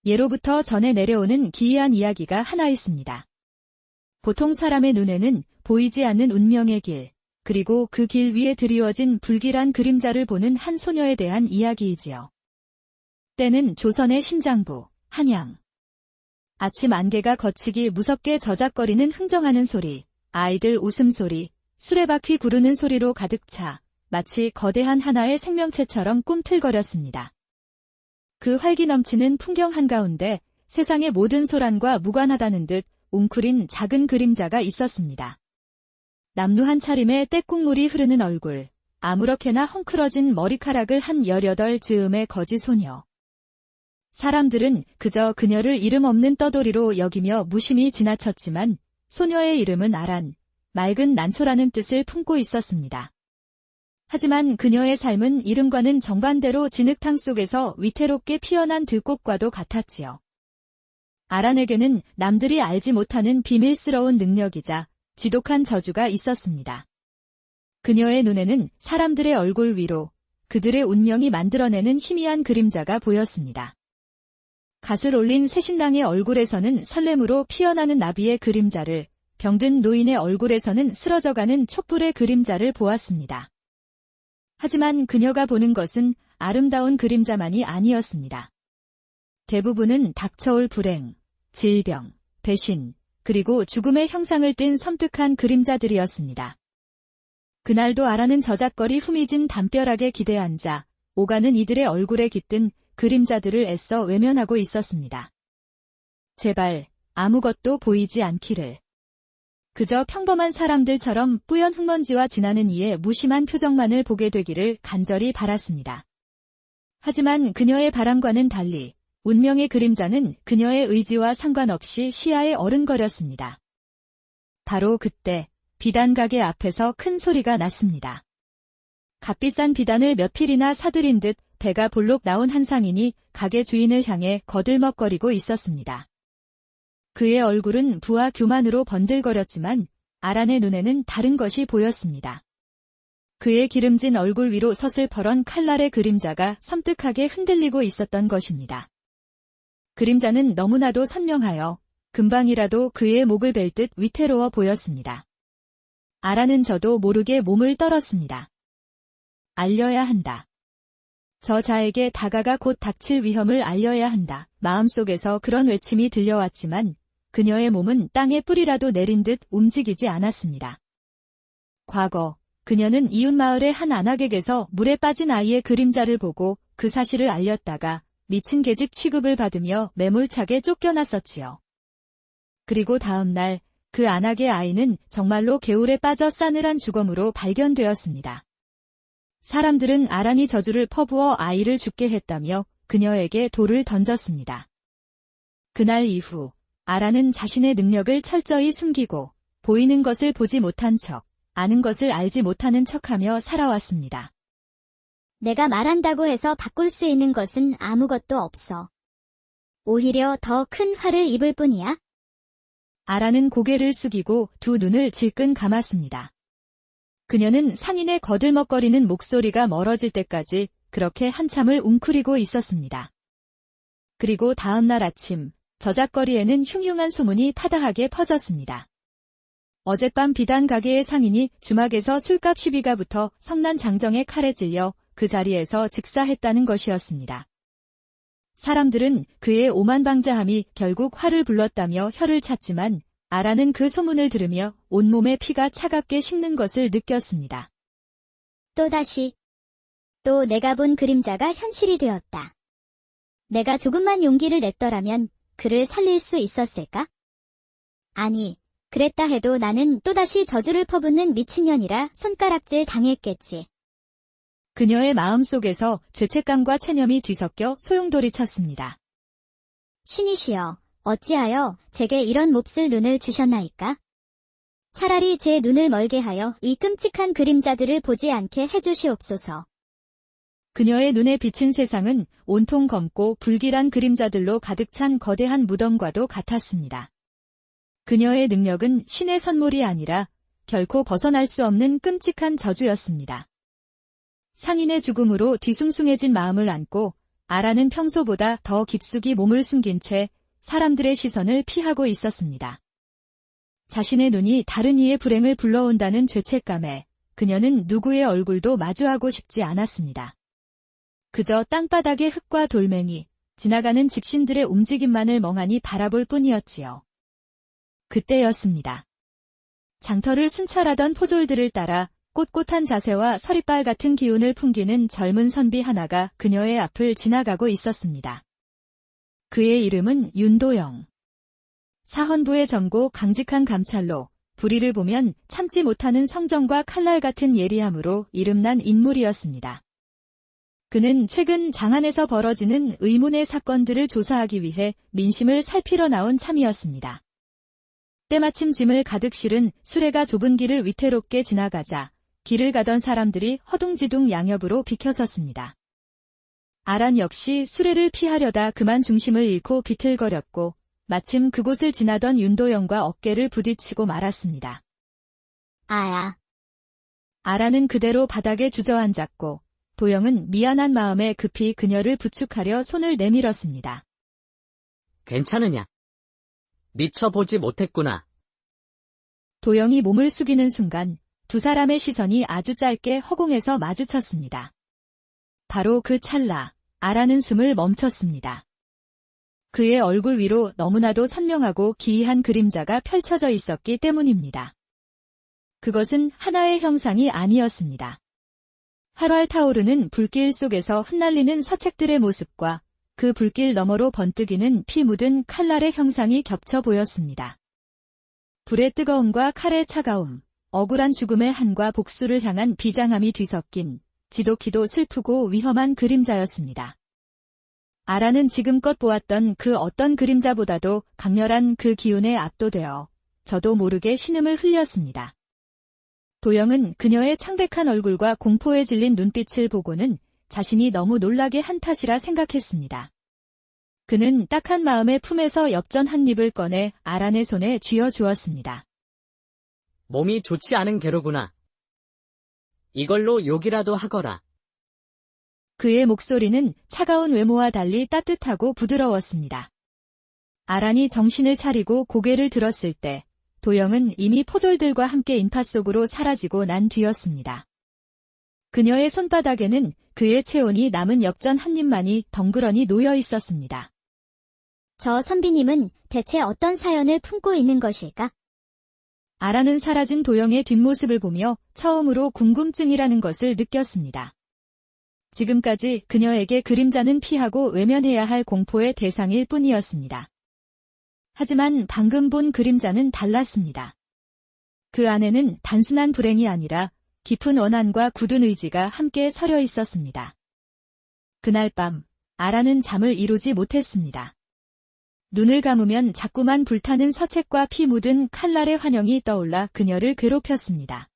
예로부터 전해 내려오는 기이한 이야기가 하나 있습니다. 보통 사람의 눈에는 보이지 않는 운명의 길, 그리고 그 길 위에 드리워진 불길한 그림자를 보는 한 소녀에 대한 이야기이지요. 때는 조선의 심장부, 한양. 아침 안개가 걷히기 무섭게 저작거리는 흥정하는 소리, 아이들 웃음소리, 수레바퀴 구르는 소리로 가득 차 마치 거대한 하나의 생명체처럼 꿈틀거렸습니다. 그 활기 넘치는 풍경 한가운데 세상의 모든 소란과 무관하다는 듯 웅크린 작은 그림자가 있었습니다. 남루 한 차림에 떼국물이 흐르는 얼굴, 아무렇게나 헝클어진 머리카락을 한 18즈음의 거지 소녀. 사람들은 그저 그녀를 이름 없는 떠돌이로 여기며 무심히 지나쳤지만 소녀의 이름은 아란, 맑은 난초라는 뜻을 품고 있었습니다. 하지만 그녀의 삶은 이름과는 정반대로 진흙탕 속에서 위태롭게 피어난 들꽃과도 같았지요. 아란에게는 남들이 알지 못하는 비밀스러운 능력이자 지독한 저주가 있었습니다. 그녀의 눈에는 사람들의 얼굴 위로 그들의 운명이 만들어내는 희미한 그림자가 보였습니다. 갓을 올린 새신랑의 얼굴에서는 설렘으로 피어나는 나비의 그림자를, 병든 노인의 얼굴에서는 쓰러져가는 촛불의 그림자를 보았습니다. 하지만 그녀가 보는 것은 아름다운 그림자만이 아니었습니다. 대부분은 닥쳐올 불행, 질병, 배신, 그리고 죽음의 형상을 띤 섬뜩한 그림자들이었습니다. 그날도 아라는 저작거리 후미진 담벼락에 기대앉아 오가는 이들의 얼굴에 깃든 그림자들을 애써 외면하고 있었습니다. 제발 아무것도 보이지 않기를. 그저 평범한 사람들처럼 뿌연 흙먼지와 지나는 이의 무심한 표정만을 보게 되기를 간절히 바랐습니다. 하지만 그녀의 바람과는 달리 운명의 그림자는 그녀의 의지와 상관없이 시야에 어른거렸습니다. 바로 그때 비단 가게 앞에서 큰 소리가 났습니다. 값비싼 비단을 몇 필이나 사들인 듯 배가 볼록 나온 한 상인이 가게 주인을 향해 거들먹거리고 있었습니다. 그의 얼굴은 부와 교만으로 번들거렸지만 아란의 눈에는 다른 것이 보였습니다. 그의 기름진 얼굴 위로 서슬퍼런 칼날의 그림자가 섬뜩하게 흔들리고 있었던 것입니다. 그림자는 너무나도 선명하여 금방이라도 그의 목을 벨 듯 위태로워 보였습니다. 아란은 저도 모르게 몸을 떨었습니다. 알려야 한다. 저자에게 다가가 곧 닥칠 위험을 알려야 한다. 마음속에서 그런 외침이 들려왔지만 그녀의 몸은 땅에 뿌리라도 내린 듯 움직이지 않았습니다. 과거 그녀는 이웃마을의 한 안악에게서 물에 빠진 아이의 그림자를 보고 그 사실을 알렸다가 미친 계집 취급을 받으며 매몰차게 쫓겨났었지요. 그리고 다음 날 그 안악의 아이는 정말로 개울에 빠져 싸늘한 죽음으로 발견되었습니다. 사람들은 아란이 저주를 퍼부어 아이를 죽게 했다며 그녀에게 돌을 던졌습니다. 그날 이후 아란은 자신의 능력을 철저히 숨기고 보이는 것을 보지 못한 척, 아는 것을 알지 못하는 척하며 살아왔습니다. 내가 말한다고 해서 바꿀 수 있는 것은 아무것도 없어. 오히려 더 큰 화를 입을 뿐이야. 아란은 고개를 숙이고 두 눈을 질끈 감았습니다. 그녀는 상인의 거들먹거리는 목소리가 멀어질 때까지 그렇게 한참을 웅크리고 있었습니다. 그리고 다음 날 아침, 저작거리에는 흉흉한 소문이 파다하게 퍼졌습니다. 어젯밤 비단 가게의 상인이 주막에서 술값 시비가 붙어 성난 장정의 칼에 찔려 그 자리에서 즉사했다는 것이었습니다. 사람들은 그의 오만방자함이 결국 화를 불렀다며 혀를 찼지만 아란은 그 소문을 들으며 온몸에 피가 차갑게 식는 것을 느꼈습니다. 또 내가 본 그림자가 현실이 되었다. 내가 조금만 용기를 냈더라면 그를 살릴 수 있었을까? 아니, 그랬다 해도 나는 또다시 저주를 퍼붓는 미친년이라 손가락질 당했겠지. 그녀의 마음속에서 죄책감과 체념이 뒤섞여 소용돌이쳤습니다. 신이시여, 어찌하여 제게 이런 몹쓸 눈을 주셨나이까? 차라리 제 눈을 멀게 하여 이 끔찍한 그림자들을 보지 않게 해주시옵소서. 그녀의 눈에 비친 세상은 온통 검고 불길한 그림자들로 가득 찬 거대한 무덤과도 같았습니다. 그녀의 능력은 신의 선물이 아니라 결코 벗어날 수 없는 끔찍한 저주였습니다. 상인의 죽음으로 뒤숭숭해진 마음을 안고 아라는 평소보다 더 깊숙이 몸을 숨긴 채 사람들의 시선을 피하고 있었습니다. 자신의 눈이 다른 이의 불행을 불러온다는 죄책감에 그녀는 누구의 얼굴도 마주하고 싶지 않았습니다. 그저 땅바닥의 흙과 돌멩이, 지나가는 집신들의 움직임만을 멍하니 바라볼 뿐이었지요. 그때였습니다. 장터를 순찰하던 포졸들을 따라 꼿꼿한 자세와 서리빨 같은 기운을 풍기는 젊은 선비 하나가 그녀의 앞을 지나가고 있었습니다. 그의 이름은 윤도영. 사헌부의 점고 강직한 감찰로 불의를 보면 참지 못하는 성정과 칼날 같은 예리함으로 이름난 인물이었습니다. 그는 최근 장안에서 벌어지는 의문의 사건들을 조사하기 위해 민심을 살피러 나온 참이었습니다. 때마침 짐을 가득 실은 수레가 좁은 길을 위태롭게 지나가자 길을 가던 사람들이 허둥지둥 양옆으로 비켜섰습니다. 아란 역시 수레를 피하려다 그만 중심을 잃고 비틀거렸고 마침 그곳을 지나던 윤도영과 어깨를 부딪히고 말았습니다. 아야. 아란은 그대로 바닥에 주저앉았고 도영은 미안한 마음에 급히 그녀를 부축하려 손을 내밀었습니다. 괜찮으냐? 미쳐보지 못했구나. 도영이 몸을 숙이는 순간 두 사람의 시선이 아주 짧게 허공에서 마주쳤습니다. 바로 그 찰나, 아라는 숨을 멈췄습니다. 그의 얼굴 위로 너무나도 선명하고 기이한 그림자가 펼쳐져 있었기 때문입니다. 그것은 하나의 형상이 아니었습니다. 활활 타오르는 불길 속에서 흩날리는 서책들의 모습과 그 불길 너머로 번뜩이는 피 묻은 칼날의 형상이 겹쳐 보였습니다. 불의 뜨거움과 칼의 차가움, 억울한 죽음의 한과 복수를 향한 비장함이 뒤섞인 지독히도 슬프고 위험한 그림자였습니다. 아라는 지금껏 보았던 그 어떤 그림자보다도 강렬한 그 기운에 압도되어 저도 모르게 신음을 흘렸습니다. 도영은 그녀의 창백한 얼굴과 공포에 질린 눈빛을 보고는 자신이 너무 놀라게 한 탓이라 생각했습니다. 그는 딱한 마음의 품에서 엽전 한 입을 꺼내 아란의 손에 쥐어 주었습니다. 몸이 좋지 않은 게로구나. 이걸로 욕이라도 하거라. 그의 목소리는 차가운 외모와 달리 따뜻하고 부드러웠습니다. 아란이 정신을 차리고 고개를 들었을 때 도영은 이미 포졸들과 함께 인파 속으로 사라지고 난 뒤였습니다. 그녀의 손바닥에는 그의 체온이 남은 엽전 한 입만이 덩그러니 놓여 있었습니다. 저 선비님은 대체 어떤 사연을 품고 있는 것일까? 아라는 사라진 도영의 뒷모습을 보며 처음으로 궁금증이라는 것을 느꼈습니다. 지금까지 그녀에게 그림자는 피하고 외면해야 할 공포의 대상일 뿐이었습니다. 하지만 방금 본 그림자는 달랐습니다. 그 안에는 단순한 불행이 아니라 깊은 원한과 굳은 의지가 함께 서려 있었습니다. 그날 밤, 아라는 잠을 이루지 못했습니다. 눈을 감으면 자꾸만 불타는 서책과 피 묻은 칼날의 환영이 떠올라 그녀를 괴롭혔습니다.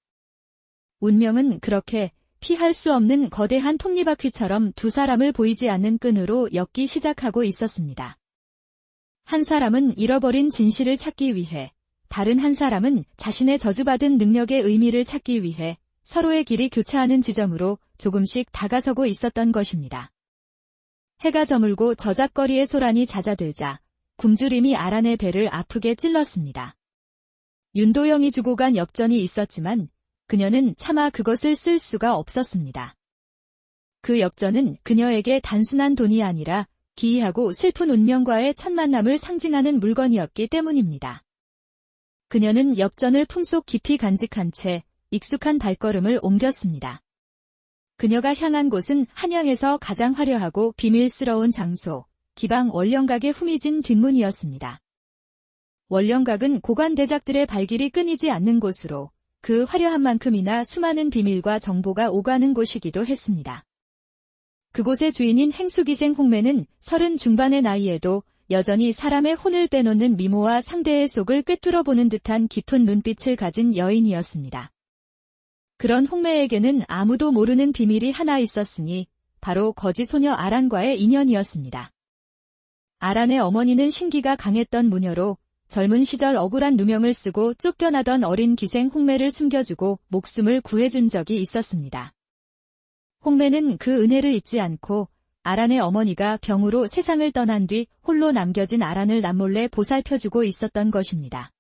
운명은 그렇게 피할 수 없는 거대한 톱니바퀴처럼 두 사람을 보이지 않는 끈으로 엮기 시작하고 있었습니다. 한 사람은 잃어버린 진실을 찾기 위해, 다른 한 사람은 자신의 저주받은 능력의 의미를 찾기 위해 서로의 길이 교차하는 지점으로 조금씩 다가서고 있었던 것입니다. 해가 저물고 저작거리의 소란이 잦아들자 굶주림이 아란의 배를 아프게 찔렀습니다. 윤도영이 주고 간 엽전이 있었지만 그녀는 차마 그것을 쓸 수가 없었습니다. 그 엽전은 그녀에게 단순한 돈이 아니라 기이하고 슬픈 운명과의 첫 만남을 상징하는 물건이었기 때문입니다. 그녀는 엽전을 품속 깊이 간직한 채 익숙한 발걸음을 옮겼습니다. 그녀가 향한 곳은 한양에서 가장 화려하고 비밀스러운 장소, 기방 원령각의 후미진 뒷문이었습니다. 원령각은 고관 대작들의 발길이 끊이지 않는 곳으로 그 화려한 만큼이나 수많은 비밀과 정보가 오가는 곳이기도 했습니다. 그곳의 주인인 행수기생 홍매는 30 중반의 나이에도 여전히 사람의 혼을 빼놓는 미모와 상대의 속을 꿰뚫어보는 듯한 깊은 눈빛을 가진 여인이었습니다. 그런 홍매에게는 아무도 모르는 비밀이 하나 있었으니 바로 거지 소녀 아란과의 인연이었습니다. 아란의 어머니는 신기가 강했던 무녀로 젊은 시절 억울한 누명을 쓰고 쫓겨나던 어린 기생 홍매를 숨겨주고 목숨을 구해준 적이 있었습니다. 홍매는 그 은혜를 잊지 않고 아란의 어머니가 병으로 세상을 떠난 뒤 홀로 남겨진 아란을 남몰래 보살펴주고 있었던 것입니다.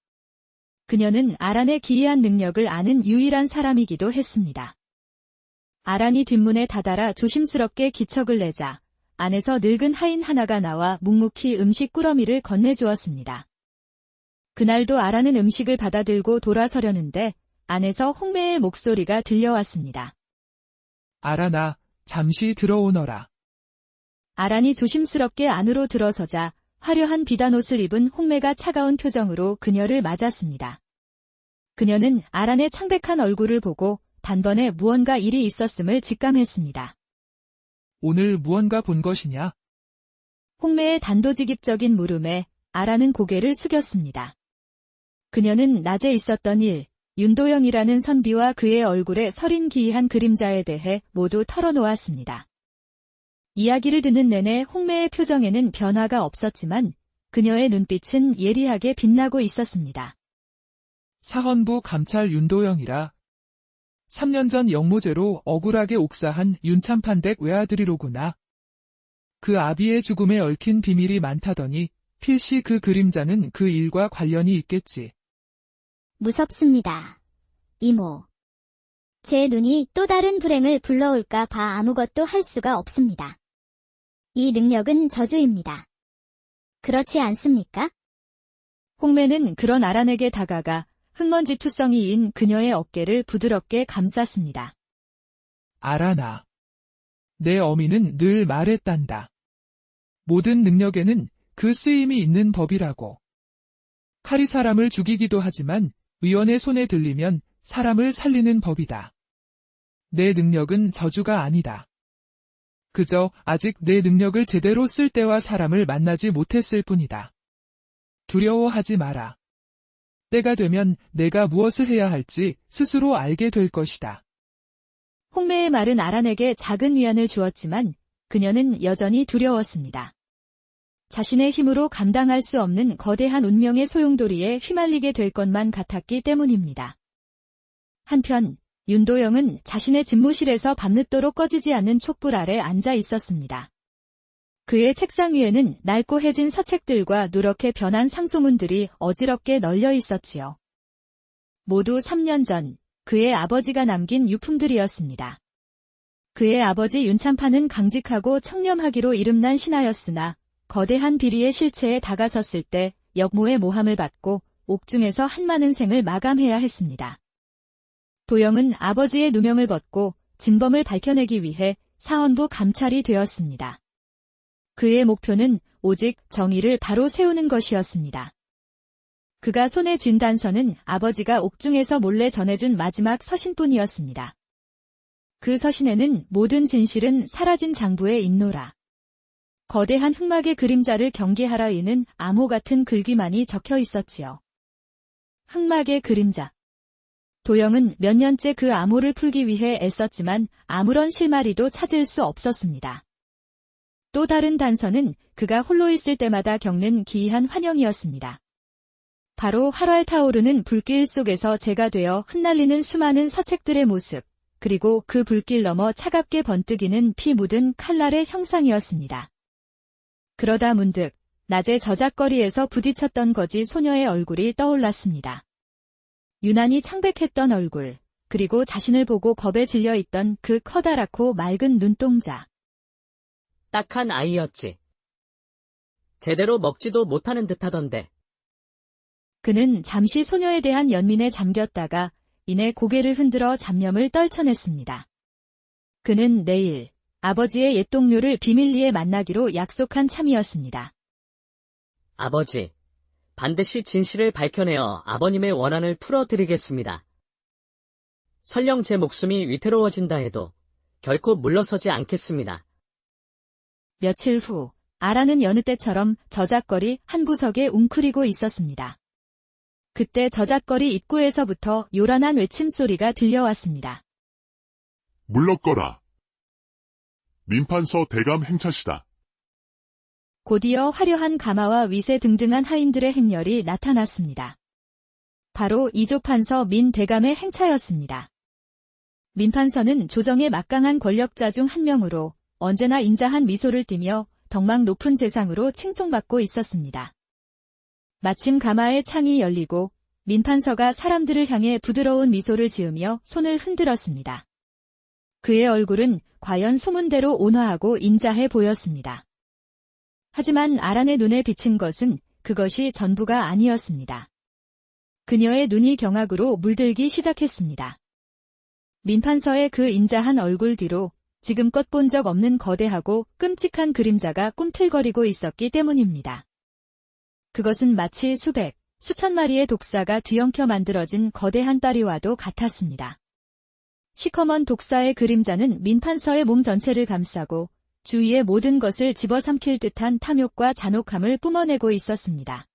그녀는 아란의 기이한 능력을 아는 유일한 사람이기도 했습니다. 아란이 뒷문에 다다라 조심스럽게 기척을 내자 안에서 늙은 하인 하나가 나와 묵묵히 음식 꾸러미를 건네주었습니다. 그날도 아란은 음식을 받아들고 돌아서려는데 안에서 홍매의 목소리가 들려왔습니다. 아란아, 잠시 들어오너라. 아란이 조심스럽게 안으로 들어서자 화려한 비단옷을 입은 홍매가 차가운 표정으로 그녀를 맞았습니다. 그녀는 아란의 창백한 얼굴을 보고 단번에 무언가 일이 있었음을 직감했습니다. 오늘 무언가 본 것이냐? 홍매의 단도직입적인 물음에 아란은 고개를 숙였습니다. 그녀는 낮에 있었던 일, 윤도영이라는 선비와 그의 얼굴에 서린 기이한 그림자에 대해 모두 털어놓았습니다. 이야기를 듣는 내내 홍매의 표정에는 변화가 없었지만 그녀의 눈빛은 예리하게 빛나고 있었습니다. 사헌부 감찰 윤도영이라. 3년 전 영모죄로 억울하게 옥사한 윤참판댁 외아들이로구나. 그 아비의 죽음에 얽힌 비밀이 많다더니 필시 그 그림자는 그 일과 관련이 있겠지. 무섭습니다. 이모. 제 눈이 또 다른 불행을 불러올까 봐 아무것도 할 수가 없습니다. 이 능력은 저주입니다. 그렇지 않습니까? 홍매는 그런 아란에게 다가가 흙먼지투성이인 그녀의 어깨를 부드럽게 감쌌습니다. 아란아. 내 어미는 늘 말했단다. 모든 능력에는 그 쓰임이 있는 법이라고. 칼이 사람을 죽이기도 하지만 위원의 손에 들리면 사람을 살리는 법이다. 내 능력은 저주가 아니다. 그저 아직 내 능력을 제대로 쓸 때와 사람을 만나지 못했을 뿐이다. 두려워하지 마라. 때가 되면 내가 무엇을 해야 할지 스스로 알게 될 것이다. 홍매의 말은 아란에게 작은 위안을 주었지만 그녀는 여전히 두려웠습니다. 자신의 힘으로 감당할 수 없는 거대한 운명의 소용돌이에 휘말리게 될 것만 같았기 때문입니다. 한편 윤도영은 자신의 집무실에서 밤늦도록 꺼지지 않는 촛불 아래 앉아 있었습니다. 그의 책상 위에는 낡고해진 서책들과 누렇게 변한 상소문들이 어지럽게 널려 있었지요. 모두 3년 전 그의 아버지가 남긴 유품들이었습니다. 그의 아버지 윤참판은 강직하고 청렴하기로 이름난 신하였으나 거대한 비리의 실체에 다가섰을 때 역모의 모함을 받고 옥중에서 한많은 생을 마감해야 했습니다. 도영은 아버지의 누명을 벗고 진범을 밝혀내기 위해 사헌부 감찰이 되었습니다. 그의 목표는 오직 정의를 바로 세우는 것이었습니다. 그가 손에 쥔 단서는 아버지가 옥중에서 몰래 전해준 마지막 서신뿐이었습니다. 그 서신에는 모든 진실은 사라진 장부에 있노라. 거대한 흑막의 그림자를 경계하라이는 암호 같은 글귀만이 적혀 있었지요. 흑막의 그림자. 도영은 몇 년째 그 암호를 풀기 위해 애썼지만 아무런 실마리도 찾을 수 없었습니다. 또 다른 단서는 그가 홀로 있을 때마다 겪는 기이한 환영이었습니다. 바로 활활 타오르는 불길 속에서 재가 되어 흩날리는 수많은 서책들의 모습, 그리고 그 불길 너머 차갑게 번뜩이는 피 묻은 칼날의 형상이었습니다. 그러다 문득 낮에 저작거리에서 부딪혔던 거지 소녀의 얼굴이 떠올랐습니다. 유난히 창백했던 얼굴, 그리고 자신을 보고 겁에 질려있던 그 커다랗고 맑은 눈동자. 딱한 아이였지. 제대로 먹지도 못하는 듯하던데. 그는 잠시 소녀에 대한 연민에 잠겼다가 이내 고개를 흔들어 잡념을 떨쳐냈습니다. 그는 내일 아버지의 옛 동료를 비밀리에 만나기로 약속한 참이었습니다. 아버지, 반드시 진실을 밝혀내어 아버님의 원한을 풀어드리겠습니다. 설령 제 목숨이 위태로워진다 해도 결코 물러서지 않겠습니다. 며칠 후 아란은 여느 때처럼 저작거리 한 구석에 웅크리고 있었습니다. 그때 저작거리 입구에서부터 요란한 외침소리가 들려왔습니다. 물러거라. 민판서 대감 행차시다. 곧이어 화려한 가마와 위세 등등한 하인들의 행렬이 나타났습니다. 바로 이조판서 민 대감의 행차였습니다. 민판서는 조정의 막강한 권력자 중 한 명으로 언제나 인자한 미소를 띠며 덕망 높은 재상으로 칭송받고 있었습니다. 마침 가마의 창이 열리고 민판서가 사람들을 향해 부드러운 미소를 지으며 손을 흔들었습니다. 그의 얼굴은 과연 소문대로 온화하고 인자해 보였습니다. 하지만 아란의 눈에 비친 것은 그것이 전부가 아니었습니다. 그녀의 눈이 경악으로 물들기 시작했습니다. 민판서의 그 인자한 얼굴 뒤로 지금껏 본 적 없는 거대하고 끔찍한 그림자가 꿈틀거리고 있었기 때문입니다. 그것은 마치 수백, 수천 마리의 독사가 뒤엉켜 만들어진 거대한 다리와도 같았습니다. 시커먼 독사의 그림자는 민판서의 몸 전체를 감싸고 주위의 모든 것을 집어삼킬 듯한 탐욕과 잔혹함을 뿜어내고 있었습니다.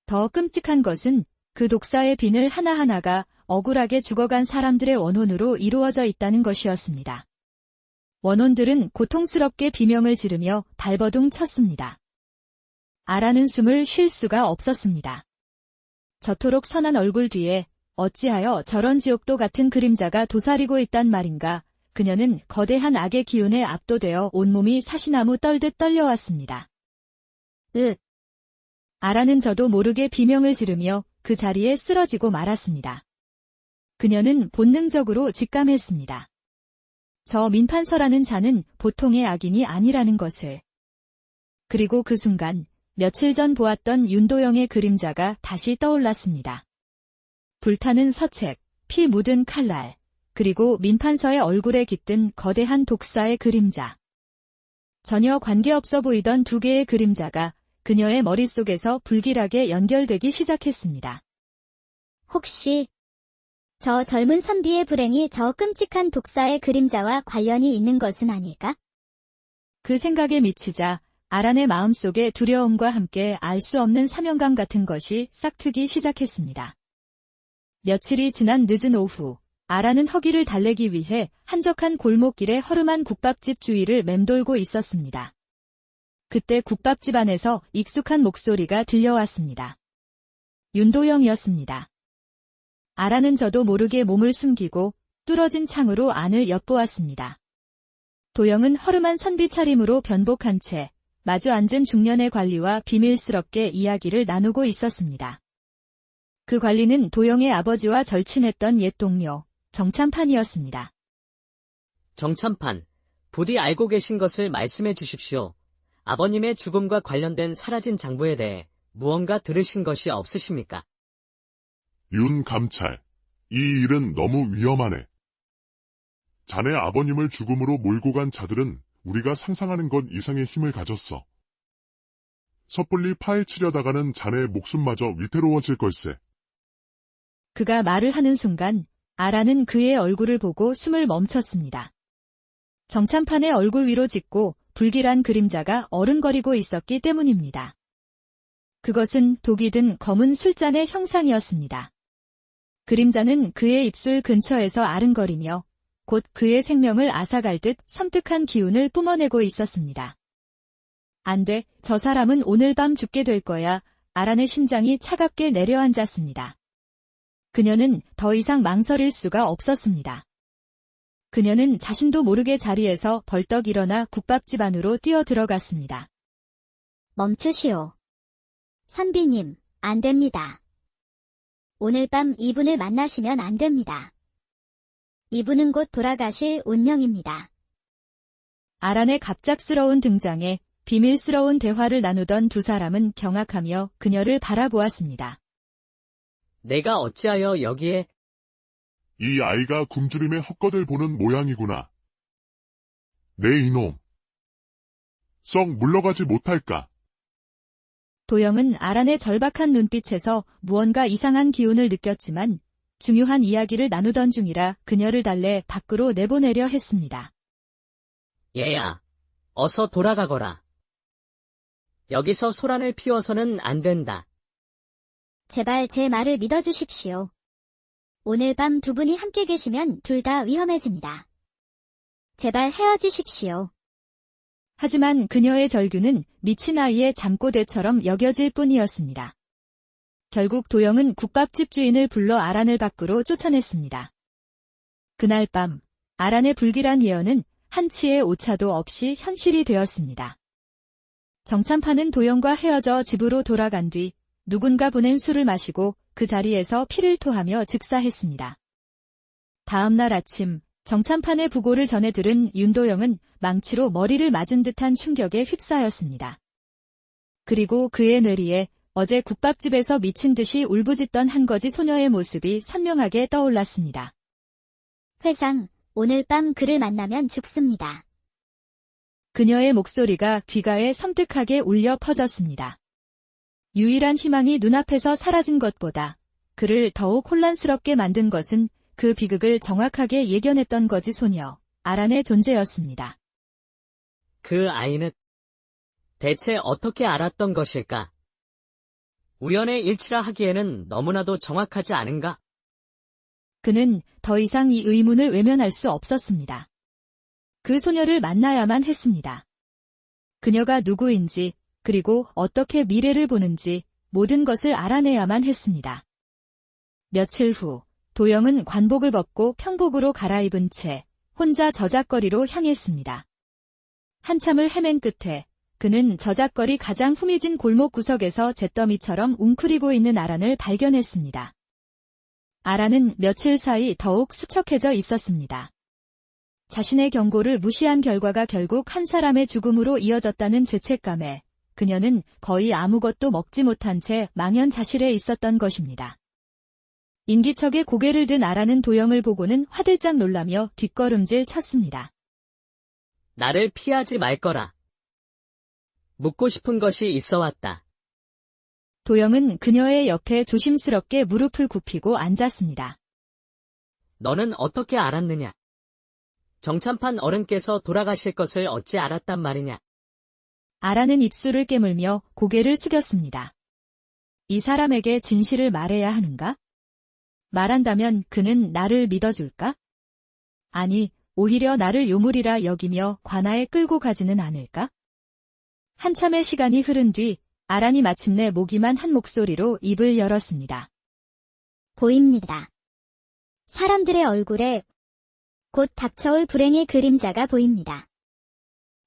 더 끔찍한 것은 그 독사의 비늘 하나하나가 억울하게 죽어간 사람들의 원혼으로 이루어져 있다는 것이었습니다. 원혼들은 고통스럽게 비명을 지르며 발버둥 쳤습니다. 아란은 숨을 쉴 수가 없었습니다. 저토록 선한 얼굴 뒤에 어찌하여 저런 지옥도 같은 그림자가 도사리고 있단 말인가. 그녀는 거대한 악의 기운에 압도되어 온몸이 사시나무 떨듯 떨려왔습니다. 아란은 저도 모르게 비명을 지르며 그 자리에 쓰러지고 말았습니다. 그녀는 본능적으로 직감했습니다. 저 민판서라는 자는 보통의 악인이 아니라는 것을. 그리고 그 순간 며칠 전 보았던 윤도영의 그림자가 다시 떠올랐습니다. 불타는 서책, 피 묻은 칼날, 그리고 민판서의 얼굴에 깃든 거대한 독사의 그림자. 전혀 관계없어 보이던 두 개의 그림자가 그녀의 머릿속에서 불길하게 연결되기 시작했습니다. 혹시 저 젊은 선비의 불행이 저 끔찍한 독사의 그림자와 관련이 있는 것은 아닐까? 그 생각에 미치자 아란의 마음속에 두려움과 함께 알 수 없는 사명감 같은 것이 싹트기 시작했습니다. 며칠이 지난 늦은 오후, 아란은 허기를 달래기 위해 한적한 골목길의 허름한 국밥집 주위를 맴돌고 있었습니다. 그때 국밥집 안에서 익숙한 목소리가 들려왔습니다. 윤도영이었습니다. 아란은 저도 모르게 몸을 숨기고 뚫어진 창으로 안을 엿보았습니다. 도영은 허름한 선비 차림으로 변복한 채 마주 앉은 중년의 관리와 비밀스럽게 이야기를 나누고 있었습니다. 그 관리는 도영의 아버지와 절친했던 옛 동료, 정참판이었습니다. 정참판, 부디 알고 계신 것을 말씀해 주십시오. 아버님의 죽음과 관련된 사라진 장부에 대해 무언가 들으신 것이 없으십니까? 윤 감찰, 이 일은 너무 위험하네. 자네 아버님을 죽음으로 몰고 간 자들은 우리가 상상하는 것 이상의 힘을 가졌어. 섣불리 파헤치려다가는 자네의 목숨마저 위태로워질 걸세. 그가 말을 하는 순간 아란은 그의 얼굴을 보고 숨을 멈췄습니다. 정참판의 얼굴 위로 짙고 불길한 그림자가 어른거리고 있었기 때문입니다. 그것은 독이 든 검은 술잔의 형상이었습니다. 그림자는 그의 입술 근처에서 아른거리며 곧 그의 생명을 앗아갈 듯 섬뜩한 기운을 뿜어내고 있었습니다. 안 돼, 저 사람은 오늘 밤 죽게 될 거야. 아란의 심장이 차갑게 내려앉았습니다. 그녀는 더 이상 망설일 수가 없었습니다. 그녀는 자신도 모르게 자리에서 벌떡 일어나 국밥집 안으로 뛰어들어갔습니다. 멈추시오. 선비님, 안 됩니다. 오늘 밤 이분을 만나시면 안 됩니다. 이분은 곧 돌아가실 운명입니다. 아란의 갑작스러운 등장에 비밀스러운 대화를 나누던 두 사람은 경악하며 그녀를 바라보았습니다. 내가 어찌하여 여기에? 이 아이가 굶주림의 헛것을 보는 모양이구나. 내 이놈. 썩 물러가지 못할까? 도영은 아란의 절박한 눈빛에서 무언가 이상한 기운을 느꼈지만 중요한 이야기를 나누던 중이라 그녀를 달래 밖으로 내보내려 했습니다. 얘야, 어서 돌아가거라. 여기서 소란을 피워서는 안 된다. 제발 제 말을 믿어주십시오. 오늘 밤 두 분이 함께 계시면 둘 다 위험해집니다. 제발 헤어지십시오. 하지만 그녀의 절규는 미친 아이의 잠꼬대처럼 여겨질 뿐이었습니다. 결국 도영은 국밥집 주인을 불러 아란을 밖으로 쫓아냈습니다. 그날 밤, 아란의 불길한 예언은 한치의 오차도 없이 현실이 되었습니다. 정참판은 도영과 헤어져 집으로 돌아간 뒤 누군가 보낸 술을 마시고 그 자리에서 피를 토하며 즉사했습니다. 다음 날 아침 정참판의 부고를 전해 들은 윤도영은 망치로 머리를 맞은 듯한 충격에 휩싸였습니다. 그리고 그의 뇌리에 어제 국밥집에서 미친 듯이 울부짖던 한 거지 소녀의 모습이 선명하게 떠올랐습니다. 회상, 오늘 밤 그를 만나면 죽습니다. 그녀의 목소리가 귓가에 섬뜩하게 울려 퍼졌습니다. 유일한 희망이 눈앞에서 사라진 것보다 그를 더욱 혼란스럽게 만든 것은 그 비극을 정확하게 예견했던 거지 소녀, 아란의 존재였습니다. 그 아이는 대체 어떻게 알았던 것일까? 우연의 일치라 하기에는 너무나도 정확하지 않은가? 그는 더 이상 이 의문을 외면할 수 없었습니다. 그 소녀를 만나야만 했습니다. 그녀가 누구인지, 그리고 어떻게 미래를 보는지 모든 것을 알아내야만 했습니다. 며칠 후, 도영은 관복을 벗고 평복으로 갈아입은 채 혼자 저작거리로 향했습니다. 한참을 헤맨 끝에 그는 저작거리 가장 후미진 골목 구석에서 잿더미처럼 웅크리고 있는 아란을 발견했습니다. 아란은 며칠 사이 더욱 수척해져 있었습니다. 자신의 경고를 무시한 결과가 결국 한 사람의 죽음으로 이어졌다는 죄책감에 그녀는 거의 아무것도 먹지 못한 채 망연자실해 있었던 것입니다. 인기척에 고개를 든 아란은 도영을 보고는 화들짝 놀라며 뒷걸음질 쳤습니다. 나를 피하지 말거라. 묻고 싶은 것이 있어 왔다. 도영은 그녀의 옆에 조심스럽게 무릎을 굽히고 앉았습니다. 너는 어떻게 알았느냐? 정참판 어른께서 돌아가실 것을 어찌 알았단 말이냐? 아란은 입술을 깨물며 고개를 숙였습니다. 이 사람에게 진실을 말해야 하는가? 말한다면 그는 나를 믿어줄까? 아니, 오히려 나를 요물이라 여기며 관아에 끌고 가지는 않을까? 한참의 시간이 흐른 뒤 아란이 마침내 모기만 한 목소리로 입을 열었습니다. 보입니다. 사람들의 얼굴에 곧 닥쳐올 불행의 그림자가 보입니다.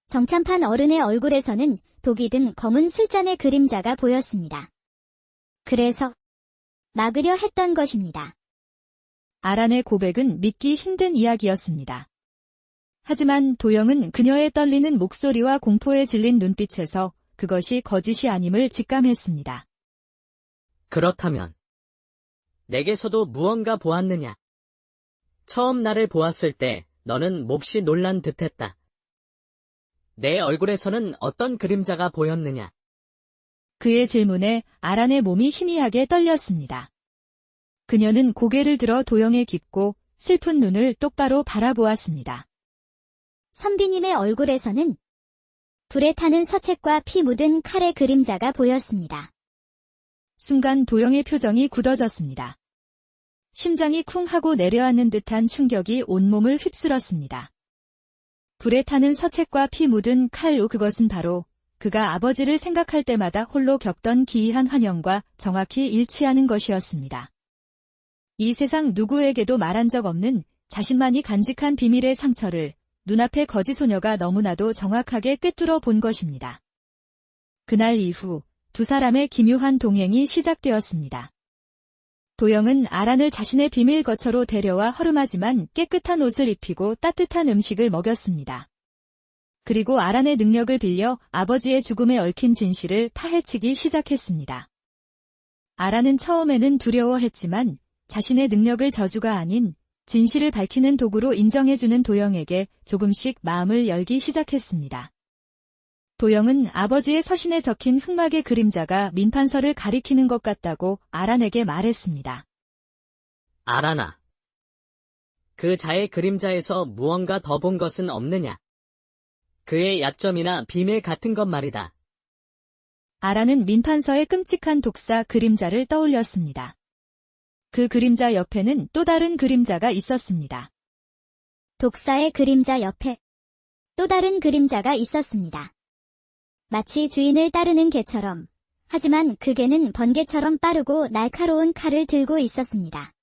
정참판 어른의 얼굴에서는 독이 든 검은 술잔의 그림자가 보였습니다. 그래서 막으려 했던 것입니다. 아란의 고백은 믿기 힘든 이야기였습니다. 하지만 도영은 그녀의 떨리는 목소리와 공포에 질린 눈빛에서 그것이 거짓이 아님을 직감했습니다. 그렇다면 내게서도 무언가 보았느냐? 처음 나를 보았을 때 너는 몹시 놀란 듯했다. 내 얼굴에서는 어떤 그림자가 보였느냐? 그의 질문에 아란의 몸이 희미하게 떨렸습니다. 그녀는 고개를 들어 도영의 깊고 슬픈 눈을 똑바로 바라보았습니다. 선비님의 얼굴에서는 불에 타는 서책과 피 묻은 칼의 그림자가 보였습니다. 순간 도영의 표정이 굳어졌습니다. 심장이 쿵 하고 내려앉는 듯한 충격이 온몸을 휩쓸었습니다. 불에 타는 서책과 피 묻은 칼, 그것은 바로 그가 아버지를 생각할 때마다 홀로 겪던 기이한 환영과 정확히 일치하는 것이었습니다. 이 세상 누구에게도 말한 적 없는 자신만이 간직한 비밀의 상처를 눈앞의 거지 소녀가 너무나도 정확하게 꿰뚫어 본 것입니다. 그날 이후 두 사람의 기묘한 동행이 시작되었습니다. 도영은 아란을 자신의 비밀 거처로 데려와 허름하지만 깨끗한 옷을 입히고 따뜻한 음식을 먹였습니다. 그리고 아란의 능력을 빌려 아버지의 죽음에 얽힌 진실을 파헤치기 시작했습니다. 아란은 처음에는 두려워했지만 자신의 능력을 저주가 아닌 진실을 밝히는 도구로 인정해주는 도영에게 조금씩 마음을 열기 시작했습니다. 도영은 아버지의 서신에 적힌 흑막의 그림자가 민판서를 가리키는 것 같다고 아란에게 말했습니다. 아란아. 그 자의 그림자에서 무언가 더 본 것은 없느냐? 그의 약점이나 비밀 같은 것 말이다. 아란은 민판서의 끔찍한 독사 그림자를 떠올렸습니다. 그 그림자 옆에는 또 다른 그림자가 있었습니다. 독사의 그림자 옆에 또 다른 그림자가 있었습니다. 마치 주인을 따르는 개처럼, 하지만 그 개는 번개처럼 빠르고 날카로운 칼을 들고 있었습니다.